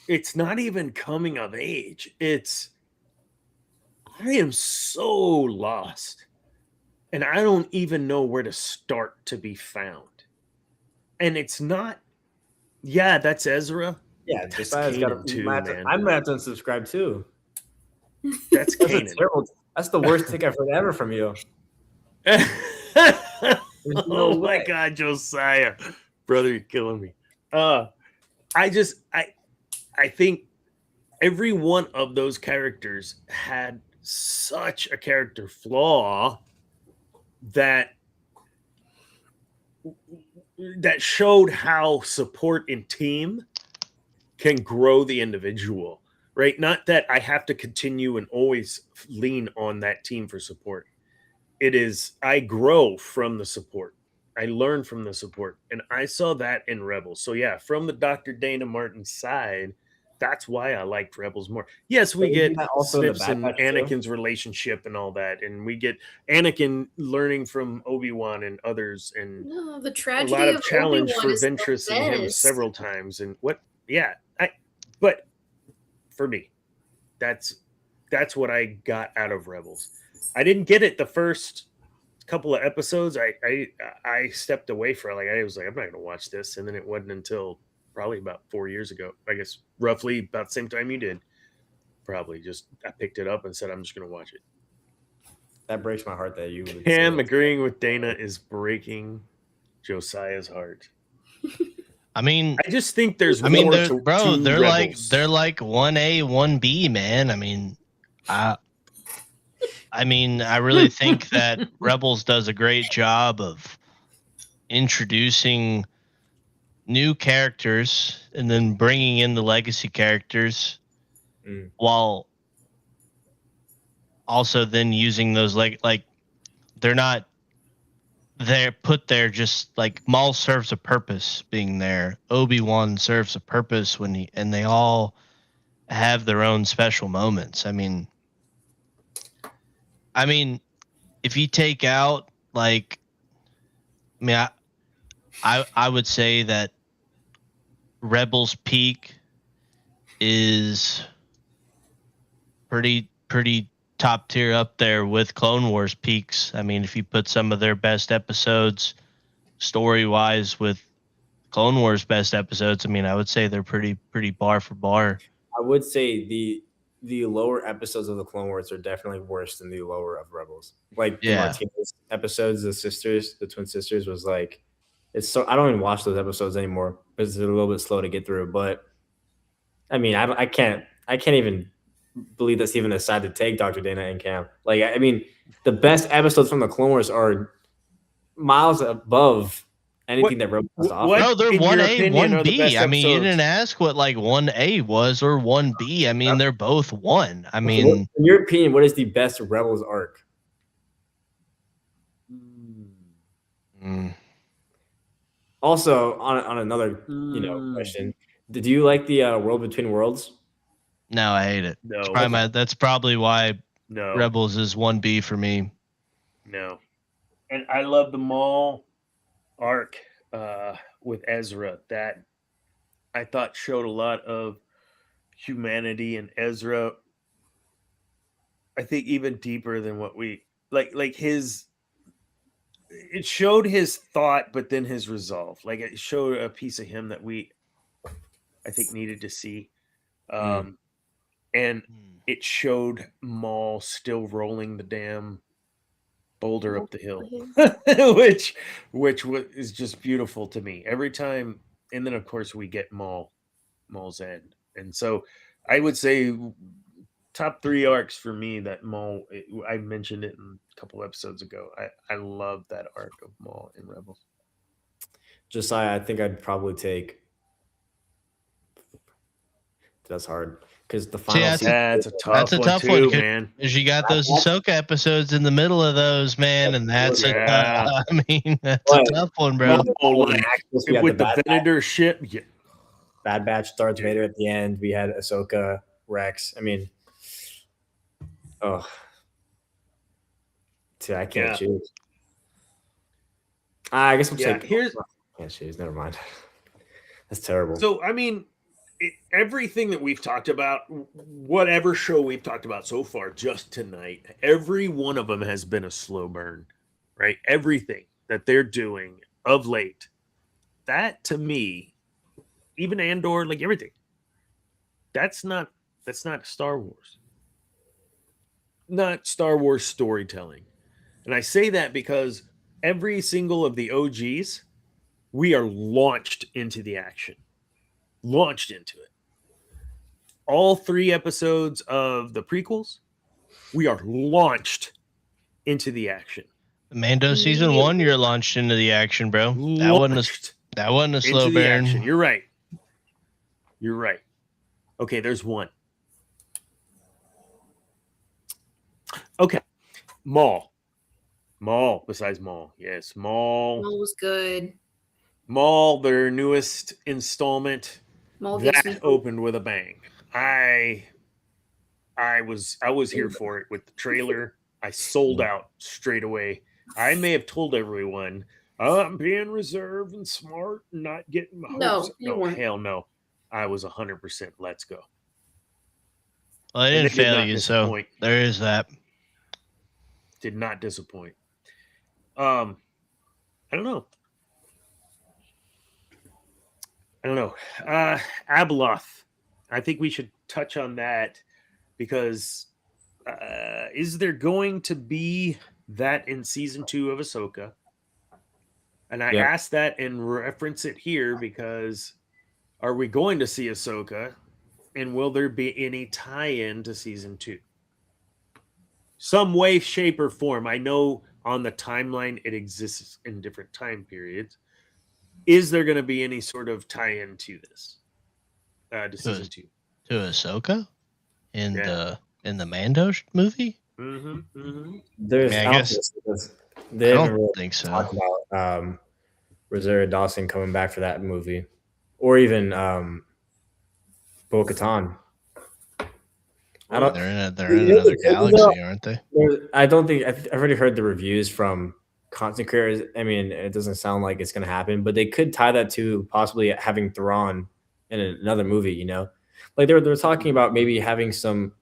it's not even coming of age. It's I am so lost. And I don't even know where to start to be found. And it's not, yeah, that's Ezra. Yeah, That's Josiah's got Kanan too, I'm man. gonna have to unsubscribe too. That's That's Kanan. That's the worst take I've heard ever from you. Oh my God, Josiah, brother, you're killing me. I think every one of those characters had such a character flaw that showed how support and team can grow the individual, right? Not that I have to continue and always lean on that team for support. It is, I grow from the support. I learn from the support. And I saw that in Rebels. So yeah, from the Dr. Dana Martin side, that's why I liked Rebels more. Yes, we get Snips and Anakin's relationship and all that. And we get Anakin learning from Obi-Wan and others. And No, the a tragedy lot of of challenge Obi-Wan for is the Ventress and him best. several times. And what, yeah, but for me, that's what I got out of Rebels. I didn't get it the first couple of episodes. I stepped away for like I was like, I'm not going to watch this, and then it wasn't until probably about 4 years ago, I guess, roughly about the same time you did. Probably just I picked it up and said I'm just going to watch it. That breaks my heart that you. Cam agreeing with Dana is breaking Josiah's heart. I mean, I just think there's I mean, more they're, to bro, they're Rebels. like 1A, 1B, man. I mean, I really think that Rebels does a great job of introducing new characters and then bringing in the legacy characters while also then using those like they're not they're put there just like Maul serves a purpose being there. Obi-Wan serves a purpose and they all have their own special moments. I mean, if you take out like, I would say that Rebels peak is pretty top tier up there with Clone Wars peaks. I mean, if you put some of their best episodes story wise with Clone Wars best episodes, I mean, I would say they're pretty bar for bar. I would say the lower episodes of the Clone Wars are definitely worse than the lower of Rebels. Like the Martinez episodes, the twin sisters was like, it's so I don't even watch those episodes anymore because they're a little bit slow to get through. But I mean, I can't even believe that's even a side to take, Dr. Dana and Cam. Like, I mean, the best episodes from the Clone Wars are miles above anything that Rebels has to offer. No, they're 1A, 1B. I mean, you didn't ask what like 1A was or 1B. I mean, they're both one. I mean, in your opinion, what is the best Rebels arc? Also, on another question, did you like the World Between Worlds? No, I hate it. No, that's probably why no. Rebels is 1B for me. No, and I love the Maul arc with Ezra that I thought showed a lot of humanity in Ezra, I think even deeper than what we like his it showed his thought, but then his resolve. Like it showed a piece of him that I think needed to see. And it showed Maul still rolling the damn boulder up the hill, which is just beautiful to me every time. And then of course we get Maul's end, and so I would say top 3 arcs for me that Maul. I mentioned it in a couple episodes ago. I love that arc of Maul in Rebels. Josiah, I think I'd probably take. That's hard because the final. That's a tough one too, man. Because you got those Ahsoka episodes in the middle of those, man, and that's a tough one, bro. With the Venator ship, Bad Batch, Darth Vader at the end. We had Ahsoka, Rex. I mean, see, I can't choose. I guess I'm saying here's. Can't choose. Never mind. That's terrible. So I mean. Everything that we've talked about, whatever show we've talked about so far, just tonight, every one of them has been a slow burn, right? Everything that they're doing of late, that to me, even Andor, like everything, that's not Star Wars, not Star Wars storytelling. And I say that because every single of the OGs, we are launched into the action. Launched into it. All 3 episodes of the prequels, we are launched into the action. Mando season 1, you're launched into the action, bro. That wasn't a slow burn. Action. You're right. Okay, there's one. Okay, Maul. Besides Maul, yes, Maul. Maul was good. Maul, their newest installment. Maul that opened with a bang. I was here for it with the trailer. I sold out straight away. I may have told everyone I'm being reserved and smart and not getting my hopes. No, hell no. I was 100%. Let's go. Well, I didn't fail you, so there is that. Did not disappoint. I don't know. Abeloth. I think we should touch on that because is there going to be that in season 2 of Ahsoka? And I asked that and reference it here because are we going to see Ahsoka and will there be any tie-in to season 2? Some way, shape, or form. I know on the timeline it exists in different time periods. Is there going to be any sort of tie-in to this? To season 2? To Ahsoka? In the Mando movie? There's I guess they I don't think so. Talk about Rosario Dawson coming back for that movie, or even Bo-Katan. They're in another galaxy, aren't they? I don't think I've already heard the reviews from content creators. I mean, it doesn't sound like it's going to happen, but they could tie that to possibly having Thrawn in another movie. You know, like they're talking about maybe having some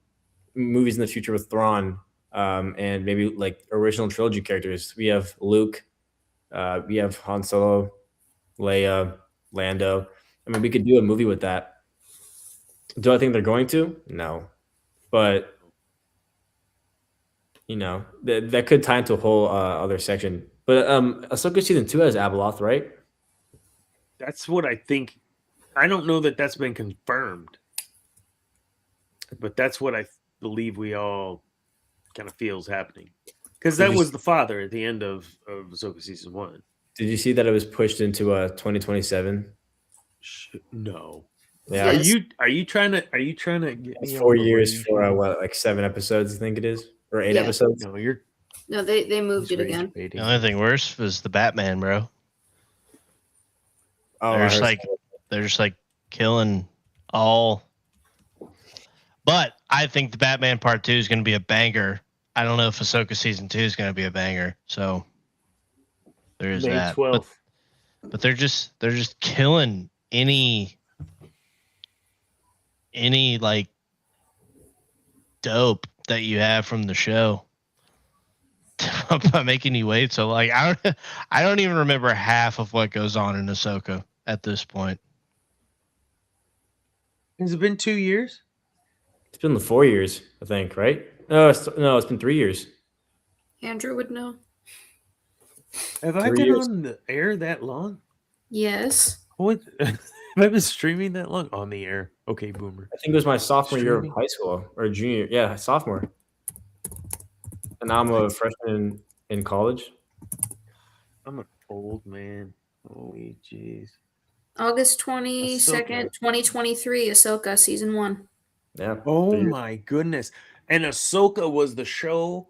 movies in the future with Thrawn, and maybe like original trilogy characters. We have Luke, we have Han Solo, Leia, Lando. I mean, we could do a movie with that. Do I think they're going to? No, but you know that could tie into a whole other section. But Ahsoka season 2 has Abeloth, right? That's what I think. I don't know that that's been confirmed, but that's what I believe we all kind of feel is happening. Because that was the father at the end of Ahsoka season 1. Did you see that it was pushed into 2027? No. Yeah. Are you trying to get me 4 years for what, like 7 episodes? I think it is, or 8 episodes. No, they moved it again. The only thing worse was the Batman, bro. Oh, they're just like killing all. But I think the Batman Part 2 is going to be a banger. I don't know if Ahsoka season 2 is going to be a banger. So there is May that. 12th. But they're just killing any any like dope that you have from the show by making you wait. So like I don't even remember half of what goes on in Ahsoka at this point. Has it been 2 years? It's been 4 years, I think, right? No, it's been 3 years. Andrew would know. Have I 3 been years. on the air that long? Yes. What? Have I been streaming that long on the air? Okay, boomer. I think it was my sophomore year of Streaming? high school or junior. Yeah, sophomore. And now I'm a freshman in college. I'm an old man. Holy jeez. August 22nd, 2023, Ahsoka season 1. Yeah. Oh 3 years. my goodness. And Ahsoka was the show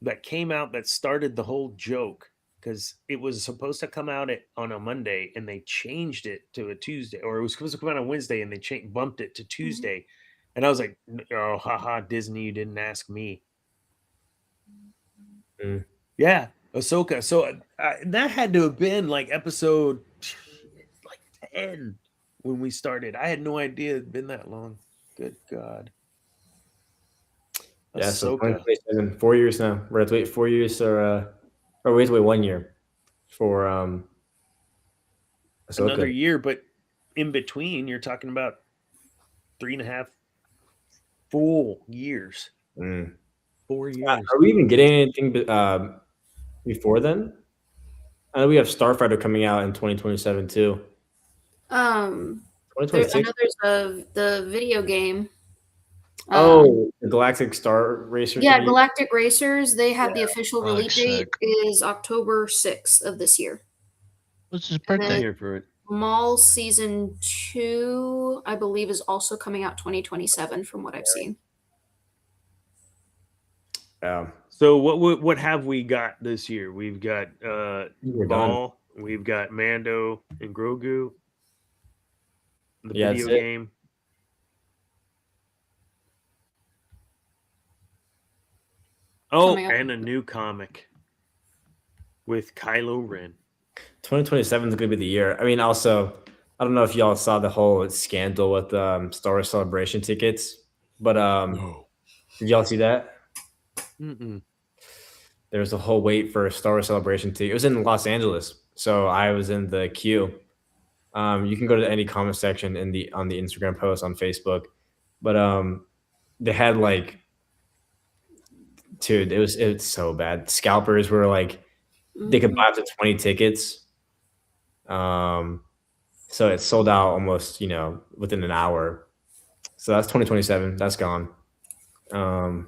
that came out that started the whole joke, because it was supposed to come out on a Monday and they changed it to a Tuesday, or it was supposed to come out on Wednesday and they bumped it to Tuesday. And I was like, oh, haha, Disney, you didn't ask me. Mm. Yeah, Ahsoka. So that had to have been like episode like 10 when we started. I had no idea it'd been that long. Good God. Yeah, so Ahsoka. 2027, 4 years now. We're gonna have to wait 4 years, or we have to wait 1 year for Ahsoka. Another year, but in between, you're talking about 3.5 full years. 4 years. Are we even getting anything before then? I know we have Starfighter coming out in 2027 too. I know 2026. there's the video game. The Galactic Star Racer. Yeah, thingy? Galactic Racers. They had the official Oh, release date sick. is October 6th of this year. What's his And I'm birthday? here for it. Maul season 2, I believe, is also coming out 2027 from what I've seen. So what have we got this year? We've got We're done. Maul, we've got Mando and Grogu, the Yeah, video that's it. game. Oh, Coming up. and a new comic with Kylo Ren. 2027 is going to be the year. I mean, also, I don't know if y'all saw the whole scandal with Star Wars Celebration tickets, but did y'all see that? Mm-mm. There was a whole wait for a Star Wars Celebration ticket. It was in Los Angeles, so I was in the queue. You can go to any comment section on the Instagram post on Facebook, but they had like, dude, it was so bad. Scalpers were like, they could buy up to 20 tickets. So it sold out almost, within an hour. So that's 2027. That's gone. And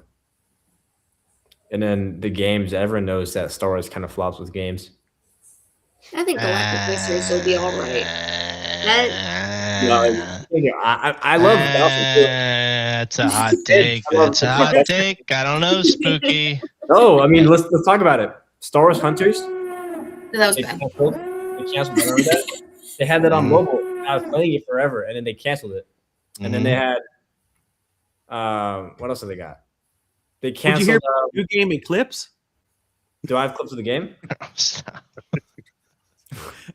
then the games, everyone knows that Star Wars kind of flops with games. I think Galactic Racers will be all right. I love Battlefield. That's a hot take. That's a hot take. I don't know, Spooky. Oh, I mean, let's talk about it. Star Wars Hunters. That was They bad. canceled. Remember that? They had that on mobile. I was playing it forever, and then they canceled it. And then they had what else have they got? They Did you canceled. hear new game Eclipse? Do I have clips of the game?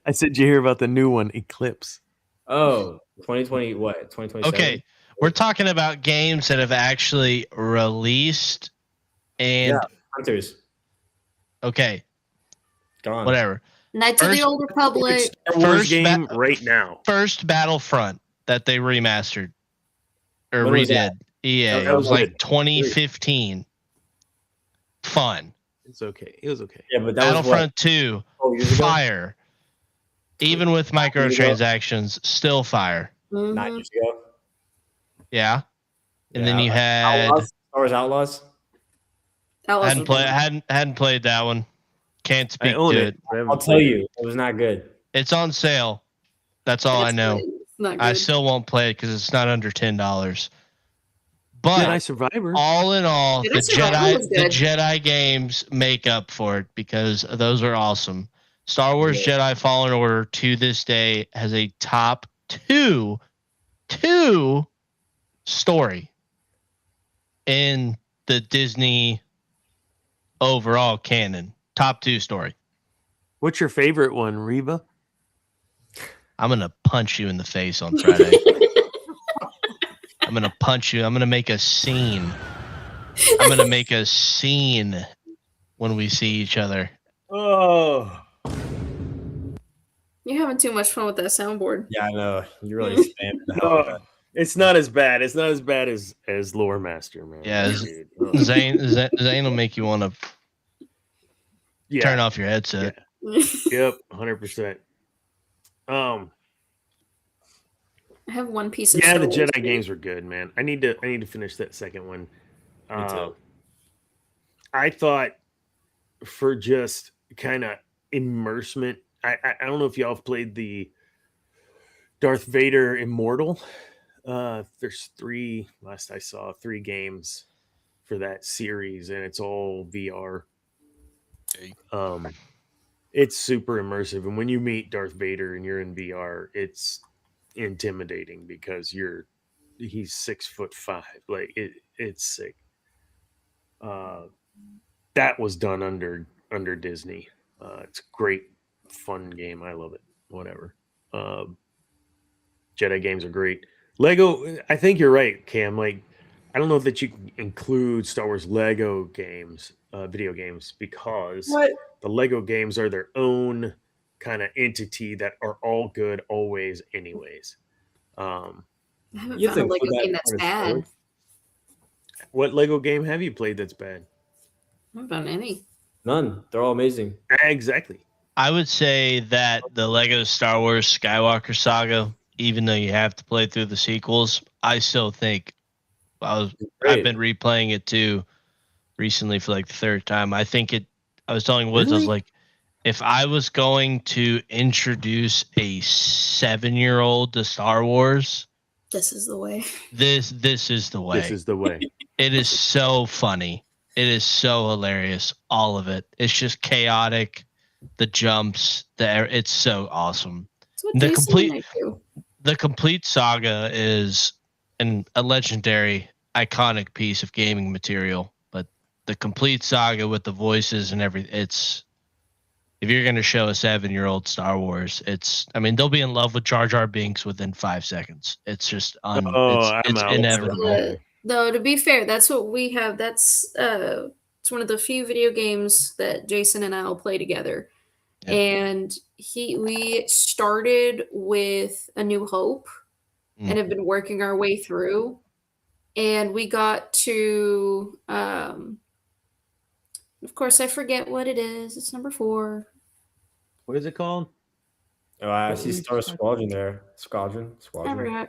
I said, did you hear about the new one, Eclipse? Oh, 2020 what? 2027. Okay, we're talking about games that have actually released, and Hunters okay, gone. whatever. Knights of the Old Republic. Star Wars First game right now. First Battlefront that they remastered or When was redid. that? EA. That It was was like good. 2015. Fun. It's okay. It was okay. Yeah, but that Battlefront 2, was what, 4 years ago? fire. Even with microtransactions, still fire. 9 years ago. Yeah. And then Yeah. you had Outlaws? Star Wars Outlaws. Outlaws hadn't was played bad. hadn't played that one. Can't speak own to it. it. I haven't I'll tell played you, it was not good. It's on sale. That's all I It's know. good. It's not I good. still won't play it because it's not under $10. it. But Jedi Survivor. all in all, Jedi the Survivor was good. Jedi games make up for it because those are awesome. Star Wars Jedi Fallen Order to this day has a top two story in the Disney overall canon. Top 2 story. What's your favorite one, Reba? I'm gonna punch you in the face on Friday. I'm gonna punch you. I'm gonna make a scene. I'm gonna make a scene when we see each other. Oh, You're having too much fun with that soundboard. Yeah, I know. You really spammed the hell out of that. it's not as bad. It's not as bad as Lore Master, man. Yeah, dude. Zane will make you want to turn off your headset. Yeah. Yep, 100%. I have one piece of the Star Jedi Wars games were good, man. I need to finish that second one. Me too. I thought for just kind of immersement, I don't know if y'all have played the Darth Vader Immortal. There's last I saw, 3 games for that series, and it's all VR. It's super immersive, and when you meet Darth Vader and you're in VR, it's intimidating because he's 6'5". Like it's sick. That was done under Disney. It's a great, fun game. I love it. Whatever. Jedi games are great. Lego, I think you're right, Cam. Like, I don't know that you can include Star Wars Lego games, video games, because the Lego games are their own kind of entity that are all good always, anyways. I haven't found a Lego game that's bad. What Lego game have you played that's bad? I haven't found any. None. They're all amazing. Exactly. I would say that the Lego Star Wars Skywalker Saga, even though you have to play through the sequels, I still think I've been replaying it too recently for like the 3rd time. I think I was telling Woods, I was like, if I was going to introduce a 7-year-old to Star Wars, this is the way. This is the way. This is the way. It is so funny. It is so hilarious. All of it. It's just chaotic. The jumps. It's so awesome. The complete saga is a legendary, iconic piece of gaming material. But the complete saga with the voices and everything, if you're going to show a 7-year-old Star Wars, they'll be in love with Jar Jar Binks within 5 seconds. It's just it's inevitable. Though, to be fair, that's what we have. That's it's one of the few video games that Jason and I will play together. Yeah. And we started with A New Hope and have been working our way through. And we got to of course, I forget what it is. It's number 4. What is it called? Oh, I see Star Squadron there. Squadron. I forgot.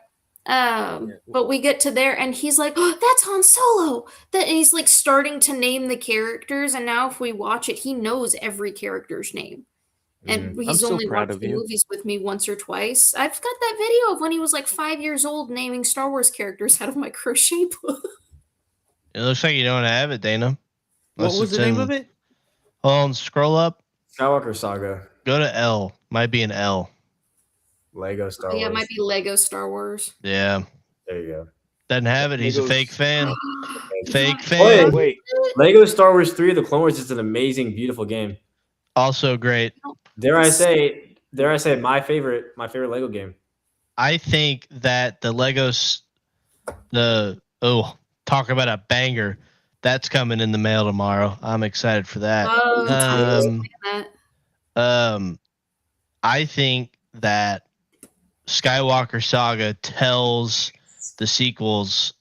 But we get to there, and he's like, "Oh, that's Han Solo." And he's like starting to name the characters, and now if we watch it, he knows every character's name. And he's only watched the movies with me once or twice. I've got that video of when he was like 5 years old naming Star Wars characters out of my crochet book. It looks like you don't have it, Dana. What was the name of it? Hold on, scroll up. Skywalker Saga. Go to L. Might be an L. Lego Star Wars. Yeah, it might be Lego Star Wars. Yeah. There you go. Doesn't have it. He's a fake fan. Fake fan. Wait. Lego Star Wars 3: The Clone Wars is an amazing, beautiful game. Also great. Dare I say my favorite Lego game. I think that the Legos, talk about a banger. That's coming in the mail tomorrow. I'm excited for that. I think that Skywalker Saga tells the sequels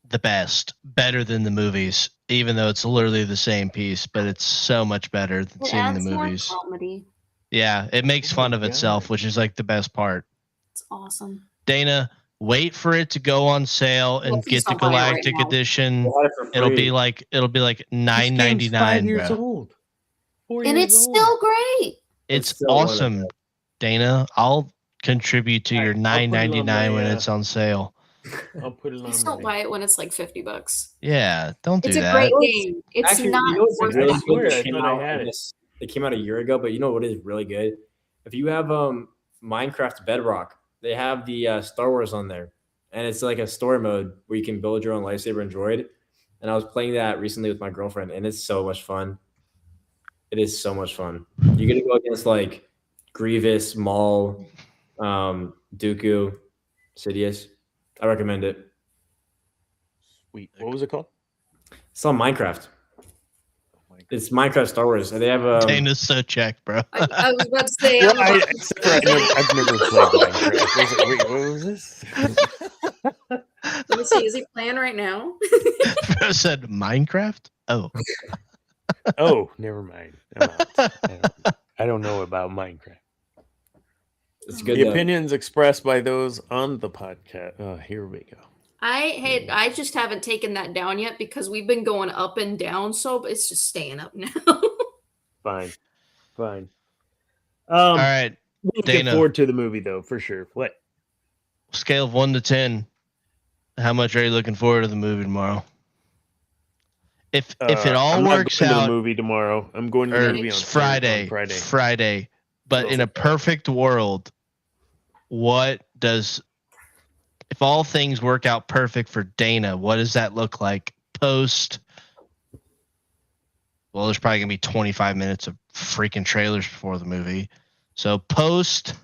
better than the movies, even though it's literally the same piece, but it's so much better than seeing the movies. More comedy. Yeah, it makes fun of itself, which is like the best part. It's awesome. Dana, wait for it to go on sale and get the Galactic Edition. It'll be like $9.99. 5 years old. 4 years and it's old. Still great. It's awesome, Dana. I'll contribute to your $9.99 when it's on sale. I'll put it on. Just don't buy it when it's like $50. Yeah, don't do that. It's a great game. It's actually, not worth it. Really good. It came out a year ago, but you know what is really good? If you have Minecraft Bedrock, they have the Star Wars on there, and it's like a story mode where you can build your own lightsaber and droid. And I was playing that recently with my girlfriend, and it's so much fun. It is so much fun. You get to go against like Grievous, Maul, Dooku, Sidious. I recommend it. Wait, what was it called? It's on Minecraft. It's Minecraft Star Wars. And they have Dana's so checked, bro. I was about to say. Yeah, I've never played Minecraft. I was like, wait, what was this? Let me see. Is he playing right now? Bro said Minecraft. Oh, Oh, never mind. I'm out. I don't know about Minecraft. It's good. The opinions expressed by those on the podcast. Oh, here we go. I just haven't taken that down yet because we've been going up and down, so it's just staying up now. Fine. all right. Looking Dana. forward to the movie though, for sure. What? Scale of 1 to 10. How much are you looking forward to the movie tomorrow? If it all works out, out, the movie tomorrow. I'm going to the movie on Friday. Friday. But in a perfect world, if all things work out perfect for Dana, what does that look like post? Well, there's probably gonna be 25 minutes of freaking trailers before the movie. So post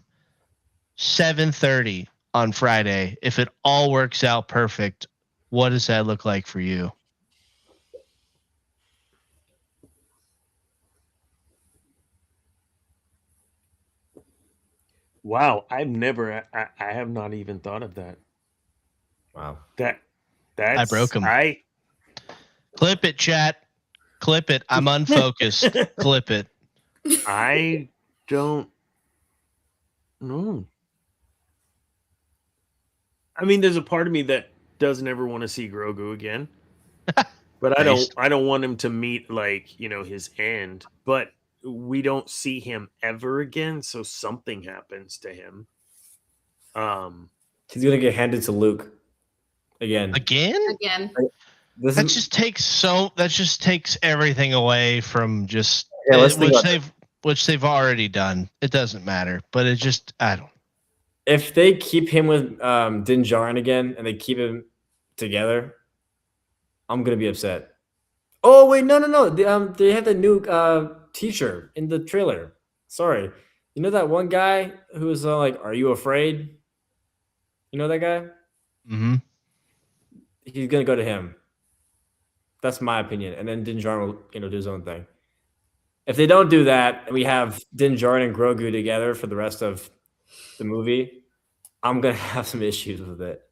7:30 on Friday, if it all works out perfect, what does that look like for you? Wow, I have not even thought of that. Wow. That's I broke him. Clip it, chat. Clip it. I'm unfocused. Clip it. I don't know. I mean, there's a part of me that doesn't ever want to see Grogu again. But I don't want him to meet his end. But we don't see him ever again, so something happens to him. He's gonna get handed to Luke again. That just takes everything away from just which they've already done. It doesn't matter, but it just I don't. If they keep him with Din Djarin again and they keep him together, I'm gonna be upset. Oh wait, no. They have the new teacher in the trailer. Sorry, you know that one guy who was like, "Are you afraid?" You know that guy? Mm-hmm. He's gonna go to him. That's my opinion, and then Din Djarin will do his own thing. If they don't do that, and we have Din Djarin and Grogu together for the rest of the movie, I'm gonna have some issues with it.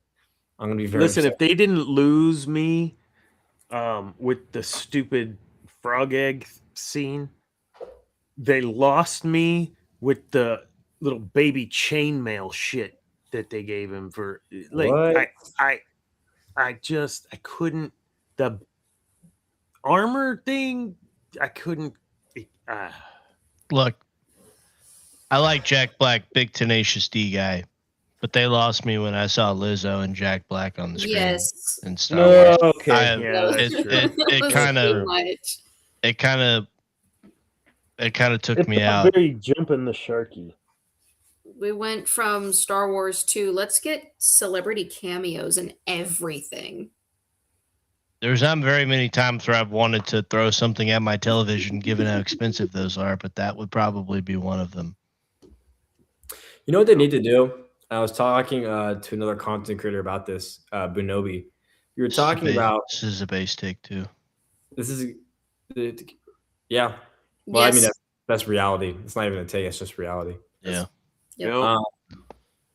I'm gonna be very upset. If they didn't lose me with the stupid frog egg scene, they lost me with the little baby chainmail shit that they gave him for What? I couldn't, the armor thing, I couldn't. Look, I like Jack Black, big Tenacious D guy, but they lost me when I saw Lizzo and Jack Black on the screen. Yes. In Star Wars. Okay. It kind of took me out. Very jumping the sharky. We went from Star Wars to let's get celebrity cameos and everything. There's not very many times where I've wanted to throw something at my television, given how expensive those are, but that would probably be one of them. You know what they need to do? I was talking to another content creator about this, Bunobi. You were talking about this is a base take too. This is, yeah. Well, yes. I mean that's reality. It's not even a take; it's just reality. Yeah. Yep.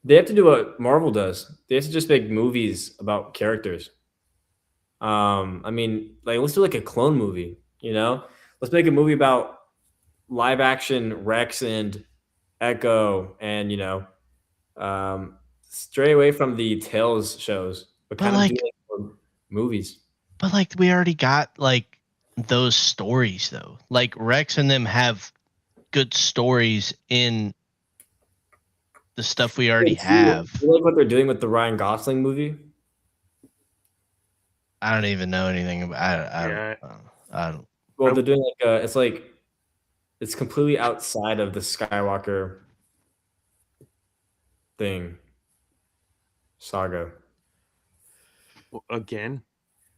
They have to do what Marvel does. They have to just make movies about characters. I mean, let's do a clone movie. Let's make a movie about live action Rex and Echo, and stray away from the Tales shows, but kind of do movies. But we already got those stories though. Rex and them have good stories in the stuff we already have. You like what they're doing with the Ryan Gosling movie? I don't even know anything about. I don't. Well, they're doing it's completely outside of the Skywalker thing saga. Again,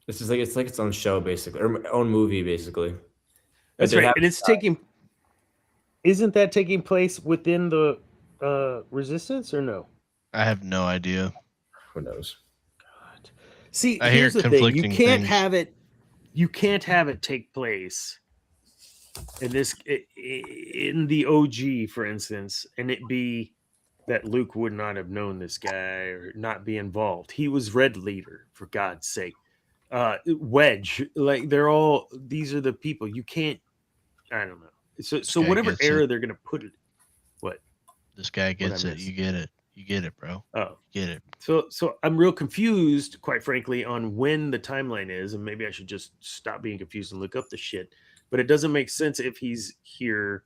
this is it's its own show basically, or own movie basically. That's right, and it's taking. Isn't that taking place within the Resistance or no? I have no idea. Who knows? God, See, I hear here's the thing: conflicting you can't things. have it. You can't have it take place in the OG, for instance, and it be that Luke would not have known this guy or not be involved. He was Red Leader, for God's sake. Wedge, like these are the people you can't. I don't know. So whatever era they're gonna put it. What? This guy gets it. You get it. You get it, bro. Oh, you get it. So I'm real confused, quite frankly, on when the timeline is, and maybe I should just stop being confused and look up the shit. But it doesn't make sense if he's here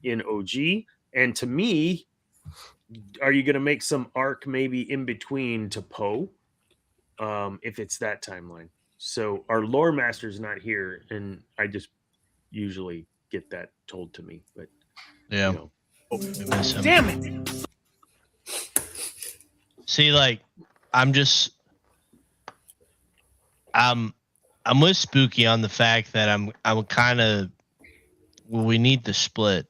in OG. And to me, are you going to make some arc maybe in between to Poe? If it's that timeline. So our lore master's not here, and I just usually get that told to me. But yeah, you know. Damn it! See, like, I'm with Spooky on the fact that I'm kind of, well, we need the split.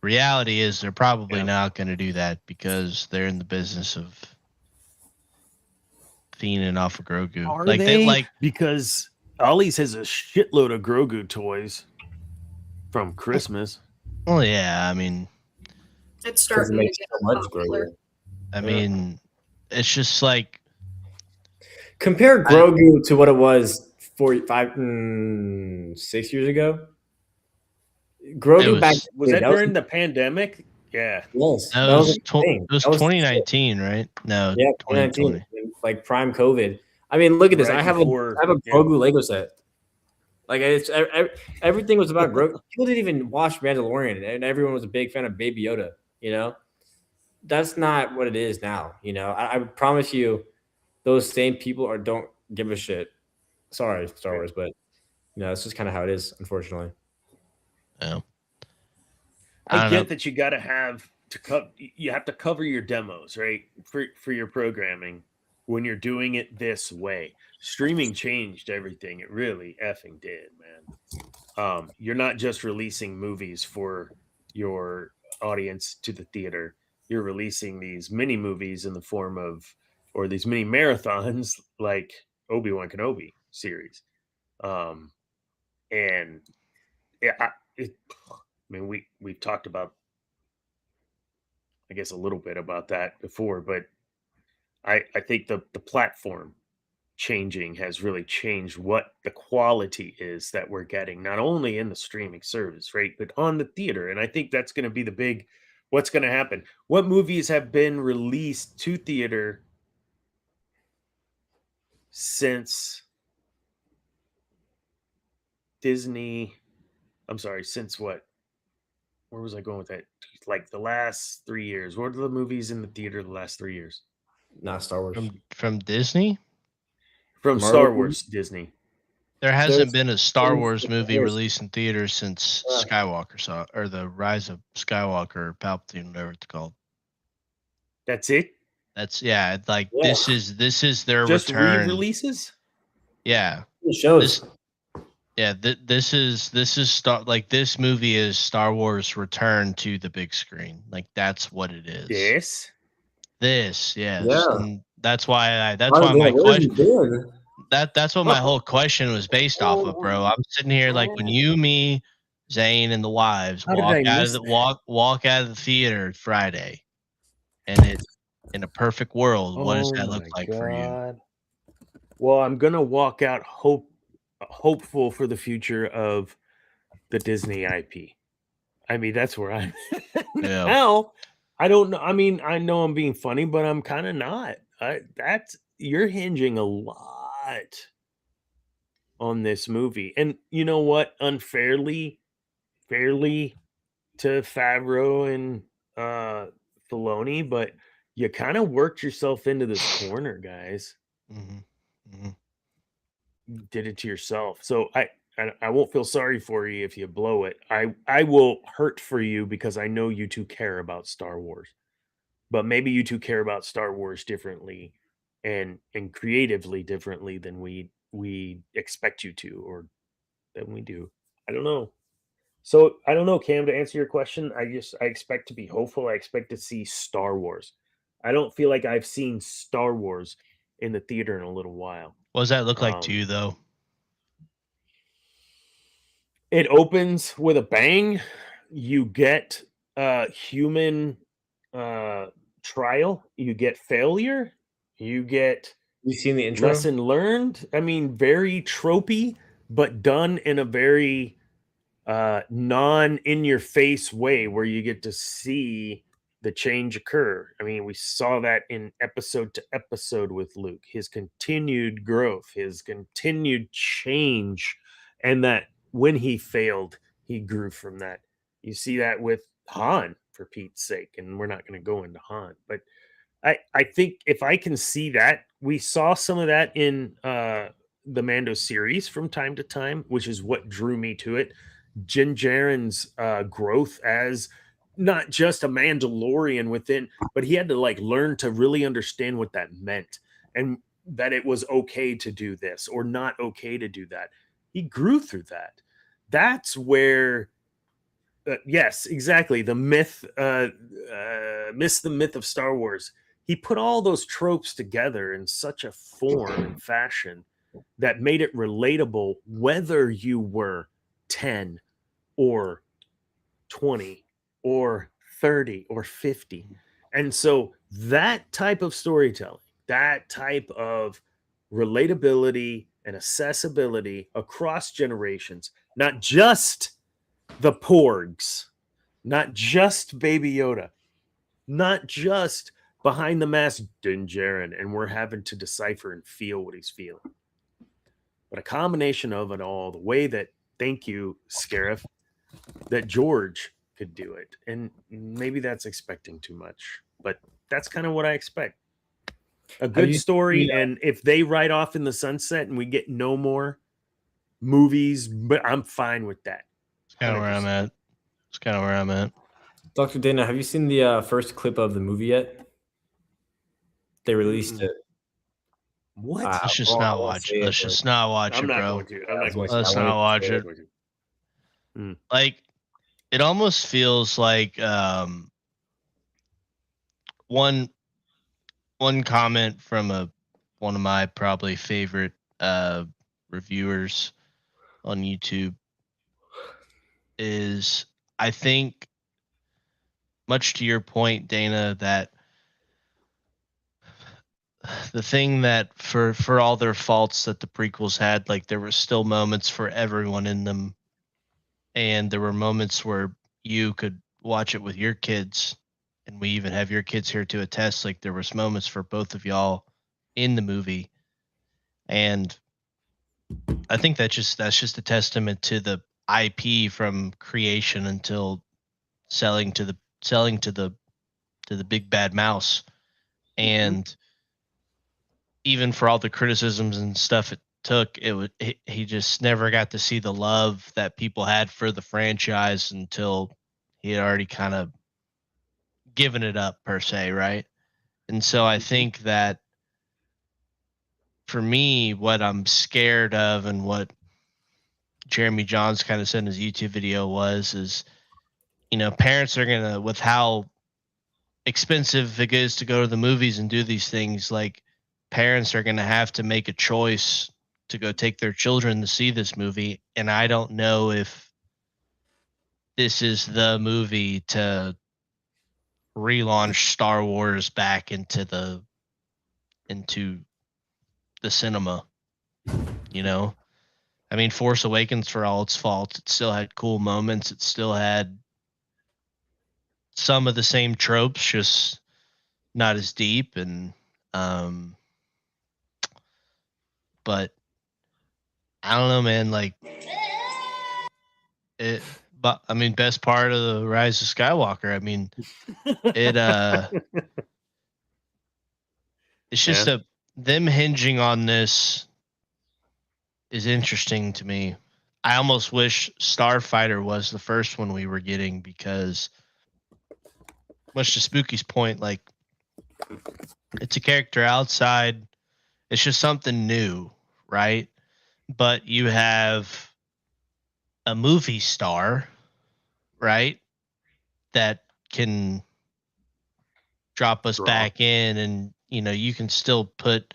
Reality is they're probably not going to do that because they're in the business of fiending off of Grogu. Are they? Because Ollie's has a shitload of Grogu toys from Christmas. Well, yeah, I mean, It's starting to get so much popular. I mean, it's just like compare Grogu to what it was 6 years ago. Grogu was that during the pandemic? Yeah. Yes. That was 2019, right? No, yeah, 2019. Like prime COVID. I mean, look at this. I have a Grogu Lego set. Like everything was about Grogu. People didn't even watch Mandalorian, and everyone was a big fan of Baby Yoda. You know, that's not what it is now. You know, I promise you, those same people don't give a shit. Sorry, Star Wars, but you know, it's just kind of how it is, unfortunately. Yeah. I get that you got to have you have to cover your demos, right? For your programming when you're doing it this way. Streaming changed everything. It really effing did, man. You're not just releasing movies for your audience to the theater. You're releasing these mini movies in the form of, or these mini marathons like Obi-Wan Kenobi series. And yeah, I mean, we've talked about, I guess, a little bit about that before, but I think the platform changing has really changed what the quality is that we're getting, not only in the streaming service, right, but on the theater. And I think that's going to be the big, what's going to happen. What movies have been released to theater since Disney? I'm sorry, since what? Where was I going with that? Like the last 3 years. What are the movies in the theater the last 3 years? Not Star Wars. From Disney? From Star Wars, Disney. There hasn't been a Star Wars movie released in theaters since Skywalker or the Rise of Skywalker, or Palpatine, whatever it's called. That's it? This is their just return. Re-releases? Yeah. Shows. This is this movie is Star Wars return to the big screen. Like, that's what it is. Yes. Yes. Yeah. And that's why my question. That's what my whole question was based off of, bro. I'm sitting here like, when you, me, Zane, and the wives walk out of the theater Friday, and it's in a perfect world, what does that look like for you? Well, I'm gonna walk out hopeful for the future of the Disney IP. I mean, that's where I'm now. I don't know. I mean, I know I'm being funny, but I'm kind of not. You're hinging a lot on this movie, and you know what? Fairly to Favreau and Filoni, but you kind of worked yourself into this corner, guys. You did it to yourself. So I won't feel sorry for you if you blow it. I will hurt for you because I know you two care about Star Wars. But maybe you two care about Star Wars differently and creatively differently than we expect you to, or than we do. I don't know. So I don't know, Cam, to answer your question, I expect to be hopeful. I expect to see Star Wars. I don't feel like I've seen Star Wars in the theater in a little while. What does that look like to you, though? It opens with a bang. You get human trial. You get failure. You get You seen the intro? lesson learned. I mean, very tropey, but done in a very non in your face way where you get to see the change occur. I mean, we saw that in episode to episode with Luke, his continued growth, his continued change, and that when he failed, he grew from that. You see that with Han, for Pete's sake, and we're not going to go into Han, but I think if I can see that, we saw some of that in the Mando series from time to time, which is what drew me to it. Din Djarin's growth as not just a Mandalorian within, but he had to like learn to really understand what that meant and that it was okay to do this or not okay to do that. He grew through that. That's where yes, exactly. The myth, the myth of Star Wars. He put all those tropes together in such a form and fashion that made it relatable, whether you were 10 or 20 or 30 or 50. And so that type of storytelling, that type of relatability and accessibility across generations, not just the Porgs, not just Baby Yoda, not just behind the mask Din Djarin, and we're having to decipher and feel what he's feeling, but a combination of it all. The way that, thank you, Scarif, that George could do it, and maybe that's expecting too much, but that's kind of what I expect. A good story, and if they ride off in the sunset and we get no more movies, but I'm fine with that. It's kind of where I'm at. It's kind of where I'm at. Dr. Dana, have you seen the first clip of the movie yet? They released it. What? Let's just not watch it. Let's just not watch it, bro. Let's not watch it. Like, it almost feels like one comment from one of my probably favorite reviewers on YouTube is, I think, much to your point, Dana, that the thing that for all their faults that the prequels had, like, there were still moments for everyone in them, and there were moments where you could watch it with your kids, and we even have your kids here to attest, like, there was moments for both of y'all in the movie. And I think that's just a testament to the IP from creation until selling to the big bad mouse. And even for all the criticisms and stuff it took, he just never got to see the love that people had for the franchise until he had already kind of given it up, per se, right? And so I think that for me, what I'm scared of and what Jeremy Johns kind of said in his YouTube video is, parents are gonna, with how expensive it is to go to the movies and do these things, like, parents are gonna have to make a choice to go take their children to see this movie. And I don't know if this is the movie to relaunch Star Wars back into the cinema. I mean, Force Awakens, for all its faults, it still had cool moments. It still had some of the same tropes, just not as deep. And but I don't know, man. Like, it. But I mean, best part of the Rise of Skywalker. I mean, it. It's just them hinging on this is interesting to me. I almost wish Starfighter was the first one we were getting, because, much to Spooky's point, like, it's a character outside. It's just something new, right? But you have a movie star, right, that can drop us back in, and you can still put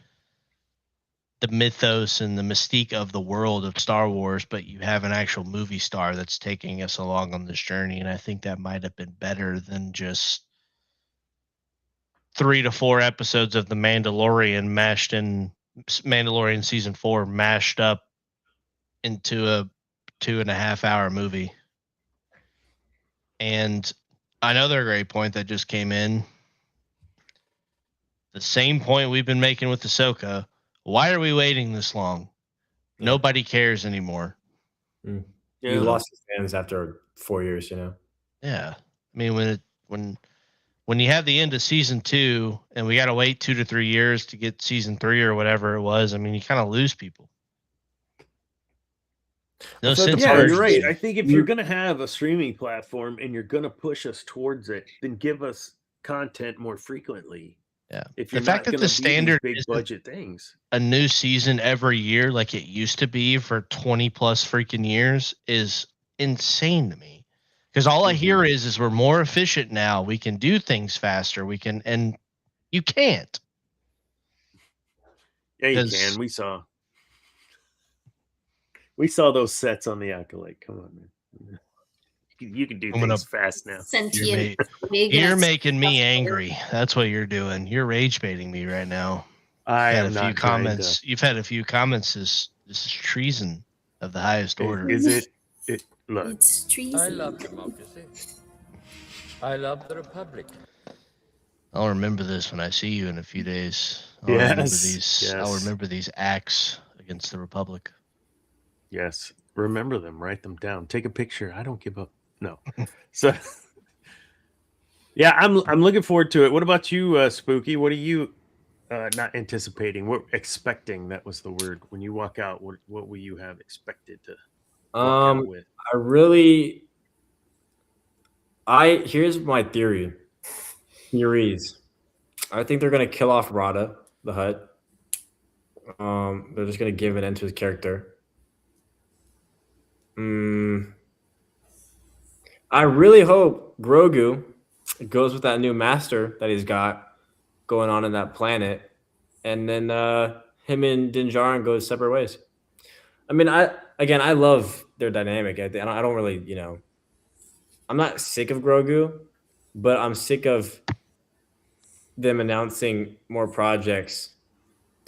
the mythos and the mystique of the world of Star Wars, but you have an actual movie star that's taking us along on this journey. And I think that might have been better than just 3 to 4 episodes of the Mandalorian season 4 mashed up into a 2.5 hour movie. And another great point that just came in, the same point we've been making with Ahsoka. Why are we waiting this long? Yeah. Nobody cares anymore. Yeah. You lost your fans after 4 years, Yeah. I mean, when you have the end of season 2 and we got to wait 2 to 3 years to get season 3 or whatever it was, I mean, you kind of lose people. No sense. Yeah, you're right. I think if you're going to have a streaming platform and you're going to push us towards it, then give us content more frequently. Yeah. If you're the fact that the standard big budget things, a new season every year like it used to be for 20 plus freaking years is insane to me. Because all I hear is we're more efficient now. We can do things faster. And you can't. Yeah, you can. We saw those sets on the Acolyte. Come on, man. You can do things fast now. You're making me angry. That's what you're doing. You're rage baiting me right now. I have a few comments. You've had a few comments. This is treason of the highest order. Is it? Look. It's treason. I love democracy. I love the Republic. I'll remember this when I see you in a few days. I'll remember these acts against the Republic. Yes. Remember them. Write them down. Take a picture. I don't give up. No. So, yeah, I'm looking forward to it. What about you, Spooky? What are you not anticipating? What expecting? That was the word. When you walk out, what will you have expected to walk out with? Here's my theories. I think they're gonna kill off Rada the Hutt. They're just gonna give an end to his character. I really hope Grogu goes with that new master that he's got going on in that planet, and then him and Din Djarin go separate ways. I mean, I love their dynamic. I don't really, I'm not sick of Grogu, but I'm sick of them announcing more projects.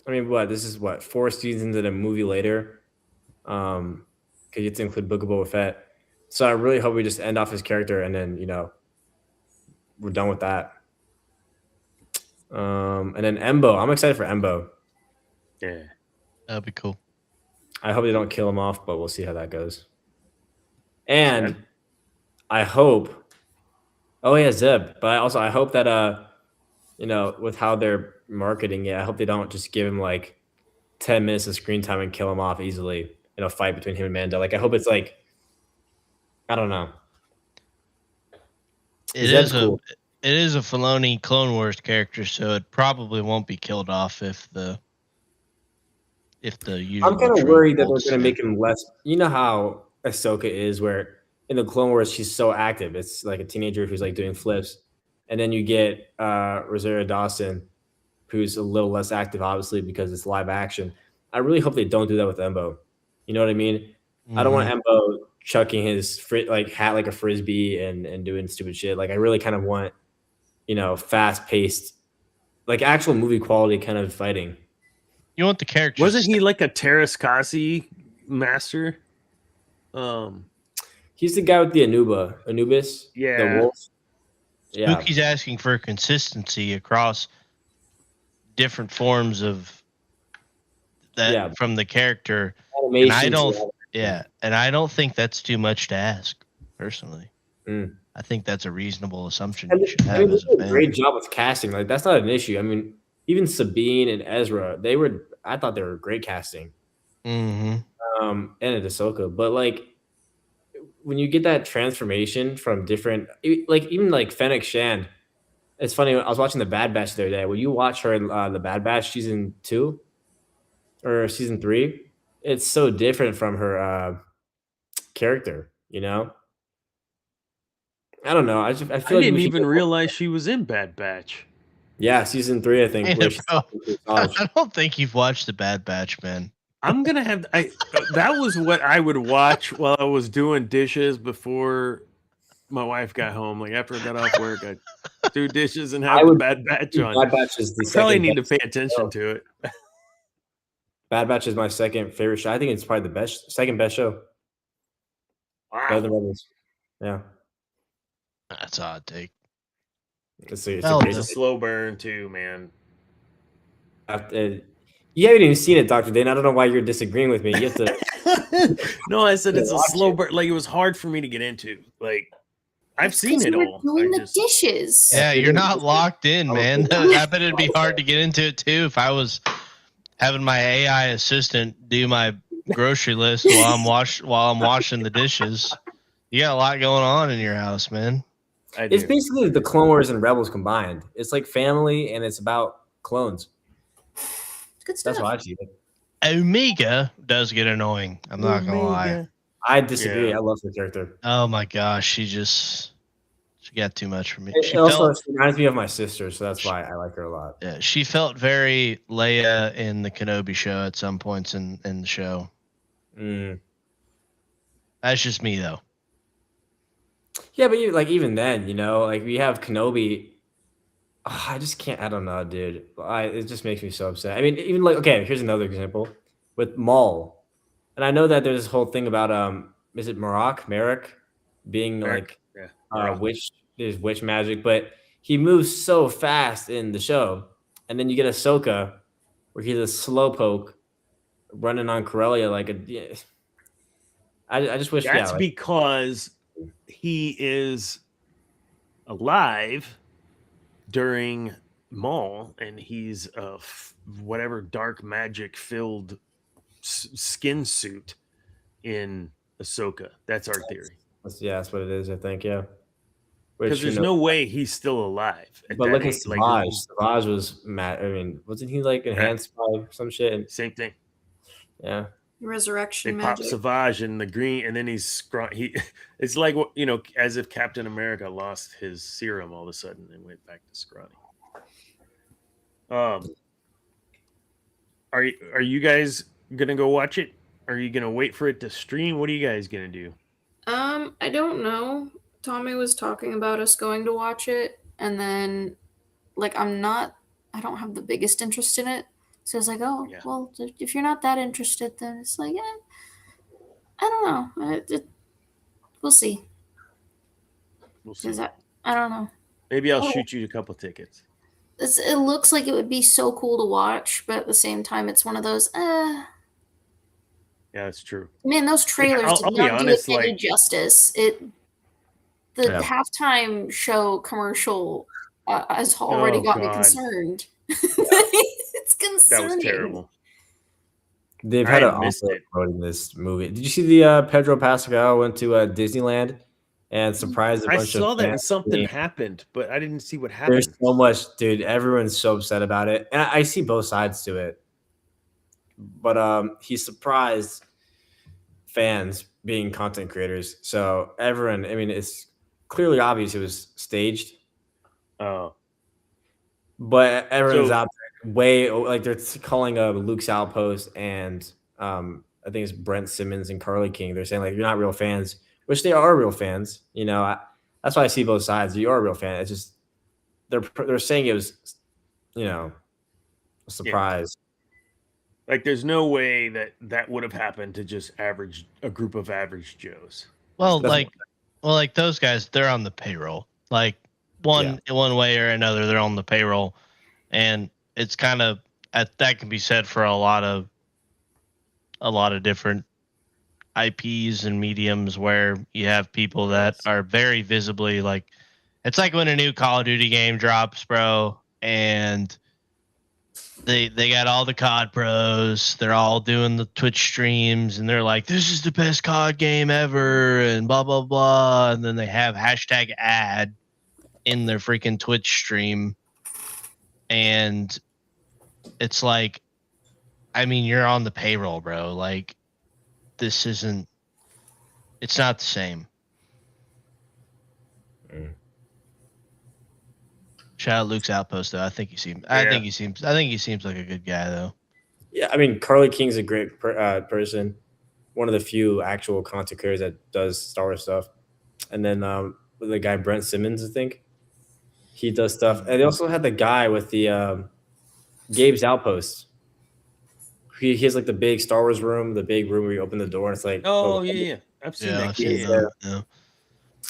I mean, this is 4 seasons and a movie later. Because you have to include Book of Boba Fett. So I really hope we just end off his character and then, we're done with that. And then Embo. I'm excited for Embo. Yeah. That'd be cool. I hope they don't kill him off, but we'll see how that goes. And I hope Zeb. But I hope that with how they're marketing it, I hope they don't just give him 10 minutes of screen time and kill him off easily in a fight between him and Mando. I hope it's I don't know. It is a Filoni Clone Wars character, so it probably won't be killed off if the usual. I'm kind of worried that they're going to make him less. You know how Ahsoka is, where in the Clone Wars she's so active. It's like a teenager who's doing flips, and then you get Rosario Dawson, who's a little less active, obviously because it's live action. I really hope they don't do that with Embo. You know what I mean? Mm-hmm. I don't want Embo chucking his hat like a frisbee and doing stupid shit. I really kind of want, fast paced, actual movie quality kind of fighting. You want the character? Wasn't he like a Terras Kasi master? He's the guy with the Anubis. Yeah, the wolf. Yeah. Spooky's asking for consistency across different forms of that from the character. And I don't think that's too much to ask, personally. I think that's a reasonable assumption you should have. They did a great job with casting. That's not an issue. I mean, even Sabine and Ezra, I thought they were great casting. Mm-hmm. And Ahsoka, but when you get that transformation from different, even Fennec Shand, it's funny. I was watching the Bad Batch the other day. When you watch her in the Bad Batch season 2 or season 3, it's so different from her character. I don't know. I feel I didn't even realize she was in Bad Batch. Yeah, season 3, I think. Yeah, where she's bro. in college. I don't think you've watched The Bad Batch, man. I'm gonna have that was what I would watch while I was doing dishes before my wife got home. Like after I got off work, I'd do dishes and have the Bad Batch on. Bad Batch is the I probably second need to best pay attention show. to it. Bad Batch is my second favorite show. I think it's probably the second best show. Better than Wow. Rebels. Yeah. That's a hot take. It's It's a a slow burn too, man. You haven't even seen it, Dr. Dane. I don't know why you're disagreeing with me. You have to. No, I said it's a watch slow it. burn. Like it was hard for me to get into. Like I've seen 'Cause it you were all. doing I the just, dishes. Yeah, you're not locked in, man. Okay. I bet it'd be hard to get into it too if I was having my AI assistant do my grocery list while I'm washing the dishes. You got a lot going on in your house, man. It's basically the Clone Wars and Rebels combined. It's like family, and it's about clones. Good stuff. That's why I see it. Omega does get annoying. I'm not gonna lie. I disagree. Yeah. I love her character. Oh my gosh, she got too much for me. She reminds me of my sister, so that's why I like her a lot. Yeah, she felt very Leia in the Kenobi show at some points in the show. That's just me though. Yeah, but even then, we have Kenobi. Oh, I just can't. I don't know, dude. It just makes me so upset. I mean, even here's another example with Maul, and I know that there's this whole thing about is it Merrick being Merrick, witch magic, but he moves so fast in the show, and then you get Ahsoka, where he's a slowpoke running on Corellia I just wish that's because he is alive during Maul, and he's a whatever dark magic filled skin suit in Ahsoka. That's our theory. That's what it is. I think, yeah. Because there's no way he's still alive. But look at Savage. Savage was mad. I mean, wasn't he enhanced by some shit? Same thing. Yeah. Resurrection they magic. Pop Savage in the green, and then he's it's like as if Captain America lost his serum all of a sudden and went back to scrawny. Are you guys gonna go watch it? Are you gonna wait for it to stream? What are you guys gonna do? I don't know. Tommy was talking about us going to watch it, and then I don't have the biggest interest in it. So I was like, well, if you're not that interested, then it's like, I don't know. We'll see. We'll see. I don't know. Maybe I'll shoot you a couple tickets. It looks like it would be so cool to watch, but at the same time, it's one of those, Yeah, that's true. Man, those trailers did not do it any justice. The halftime show commercial has already got me concerned. It's concerning. That was terrible. They've had an awful promoting this movie. Did you see the Pedro Pascal went to Disneyland and surprised a bunch of I saw that and something happened, but I didn't see what happened. There's so much, dude. Everyone's so upset about it. And I see both sides to it. But he surprised fans being content creators. So everyone, I mean, it's clearly obvious it was staged. Oh. But everyone's out there they're calling Luke's Outpost and I think it's Brent Simmons and Carly King. They're saying you're not real fans, which they are real fans. That's why I see both sides. You are a real fan. It's just they're saying it was, a surprise. Yeah. There's no way that would have happened to just a group of average Joes. Well, those guys, they're on the payroll. One way or another, they're on the payroll, and it's kind of that can be said for a lot of different IPs and mediums where you have people that are very visibly it's like when a new Call of Duty game drops, bro, and they got all the COD pros, they're all doing the Twitch streams, and they're like, this is the best COD game ever, and blah blah blah, and then they have #ad in their freaking Twitch stream, and it's you're on the payroll, bro. It's not the same. Shout out Luke's Outpost though. I think he seems like a good guy though. Yeah, I mean, Carly King's a great person. One of the few actual content creators that does Star Wars stuff. And then the guy Brent Simmons, I think he does stuff. And they also had the guy with the Gabe's Outpost. He has like the big Star Wars room, the big room where you open the door and it's like, yeah, I've seen that. Yeah.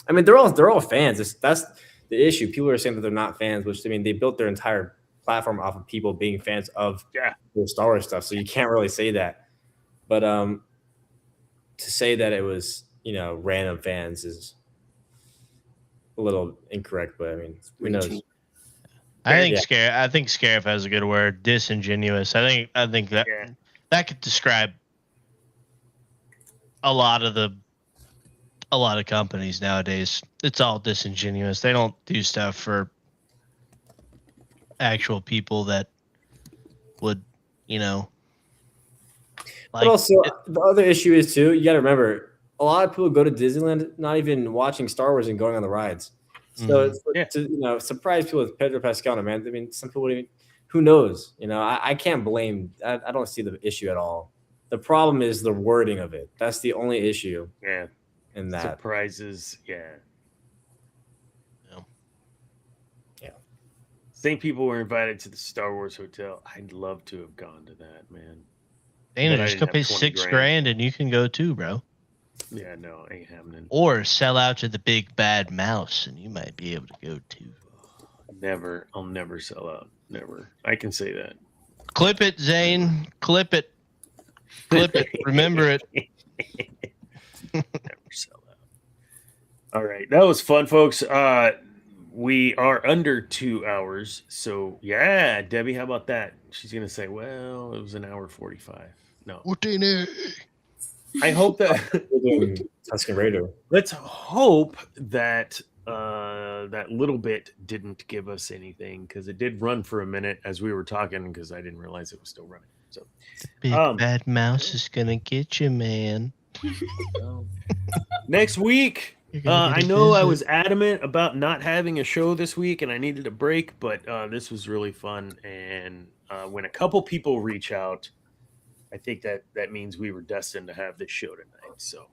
I mean, they're all fans. That's the issue. People are saying that they're not fans, which I mean, they built their entire platform off of people being fans of the Star Wars stuff. So you can't really say that. But to say that it was, random fans is a little incorrect. But I mean, who knows? I think Scarif has a good word. Disingenuous. I think that could describe a lot of companies nowadays. It's all disingenuous. They don't do stuff for actual people that would, but also, the other issue is too, you got to remember, a lot of people go to Disneyland not even watching Star Wars and going on the rides. So to surprise people with Pedro Pascal, man. I mean, some people who knows? I can't blame. I don't see the issue at all. The problem is the wording of it. That's the only issue. Yeah. In that surprises, yeah. Same people were invited to the Star Wars hotel. I'd love to have gone to that, man. Dana, just go pay $6,000 and you can go too, bro. Yeah, no, ain't happening. Or sell out to the big bad mouse, and you might be able to go too. Never. I'll never sell out. Never. I can say that. Clip it, Zane. Clip it. Clip it. Remember it. Never sell out. All right. That was fun, folks. We are under 2 hours. So, yeah, Debbie, how about that? She's going to say, well, it was an hour 45. No. I hope that Tusken Raider. Let's hope that that little bit didn't give us anything, because it did run for a minute as we were talking, because I didn't realize it was still running. So the big bad mouse is gonna get you, man. Next week, I know I was adamant about not having a show this week, and I needed a break, but this was really fun. And when a couple people reach out, I think that means we were destined to have this show tonight. So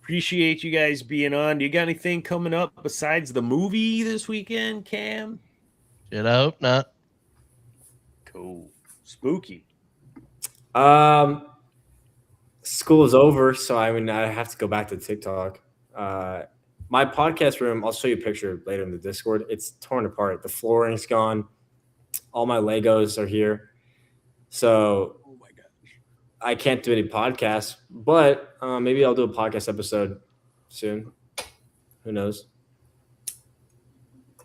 appreciate you guys being on. Do you got anything coming up besides the movie this weekend, Cam? Shit, I hope not. Cool. Spooky. School is over, so I have to go back to TikTok. My podcast room, I'll show you a picture later in the Discord. It's torn apart. The flooring's gone. All my Legos are here. So I can't do any podcasts, but maybe I'll do a podcast episode soon. Who knows?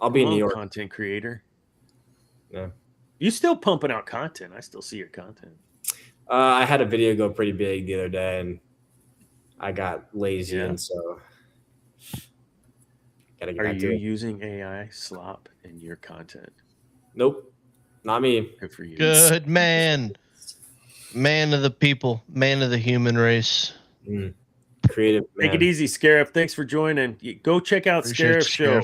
I'll be in New York. Content creator. Yeah. You still pumping out content. I still see your content. I had a video go pretty big the other day, and I got lazy, and so gotta get back to it. Are you using AI slop in your content? Nope. Not me. Good for you. Good man. Man of the people. Man of the human race. Creative man. Take it easy, Scarif. Thanks for joining. Go check out Scarif's show.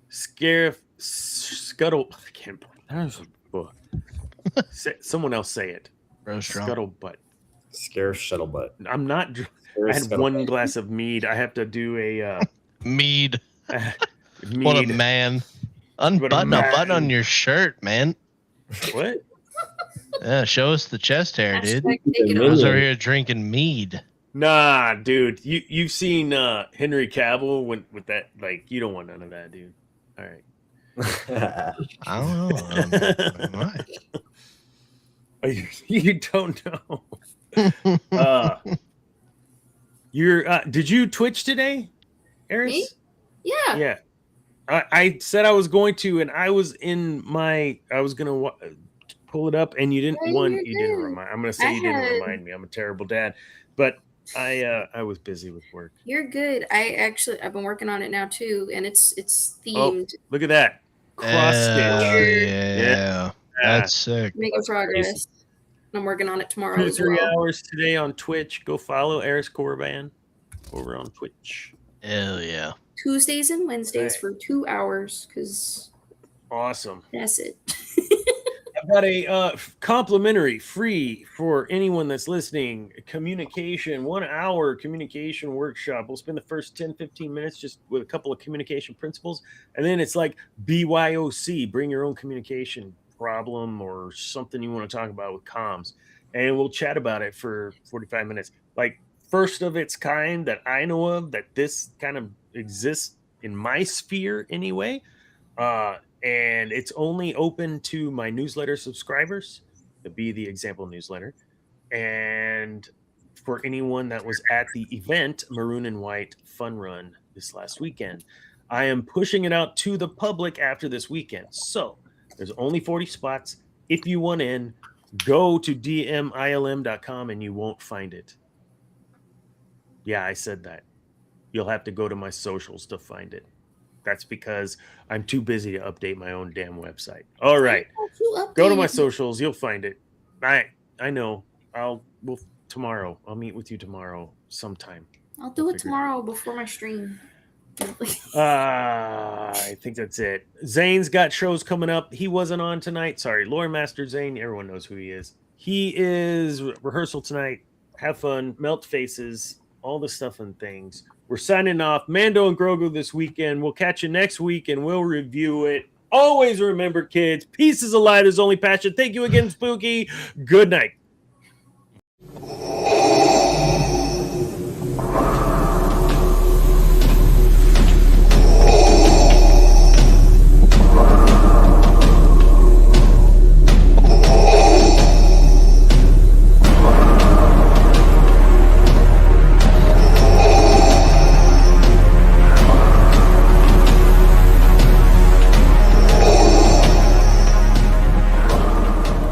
Scarif Scuttle. I can't. Someone else say it. Scuttlebutt. Scarif Shuttlebutt. I'm not. I had one glass of mead. I have to do a mead. Mead. What a man. Unbutton a button on your shirt, man. What? Yeah, show us the chest hair, dude. I was over here drinking mead. Nah, dude. You've seen Henry Cavill with that, like, you don't want none of that, dude. All right. I don't know. You don't know. Did you Twitch today, Eris? Me? Yeah. Yeah. I said I was going to, and I was gonna pull it up, and you didn't. You didn't remind. I'm gonna say you didn't remind me. I'm a terrible dad, but I was busy with work. You're good. I've been working on it now too, and it's themed. Oh, look at that. Cross stitch. Yeah. That's sick. Making progress. I'm working on it tomorrow. 2 to 3 hours today on Twitch. Go follow Eris Corban over on Twitch. Hell yeah. Tuesdays and Wednesdays Right. for 2 hours because Awesome. that's it. I've got a complimentary, free for anyone that's listening, communication, 1 hour communication workshop. We'll spend the first 10, 15 minutes just with a couple of communication principles. And then it's like BYOC, bring your own communication problem or something you want to talk about with comms. And we'll chat about it for 45 minutes. Like first of its kind that I know of that this kind of exists in my sphere anyway. And it's only open to my newsletter subscribers, to be the example newsletter. And for anyone that was at the event, Maroon and White Fun Run this last weekend, I am pushing it out to the public after this weekend. So there's only 40 spots. If you want in, go to dmilm.com and you won't find it. Yeah, I said that. You'll have to go to my socials to find it. That's because I'm too busy to update my own damn website. All right. Go to my socials. You'll find it. I know. Tomorrow. I'll meet with you tomorrow sometime. I'll do it tomorrow before my stream. I think that's it. Zane's got shows coming up. He wasn't on tonight. Sorry. Lore Master Zane. Everyone knows who he is. He is rehearsal tonight. Have fun. Melt faces. All the stuff and things. We're signing off. Mando and Grogu this weekend. We'll catch you next week and we'll review it. Always remember, kids, peace is a lie. There's only passion. Thank you again, Spooky. Good night.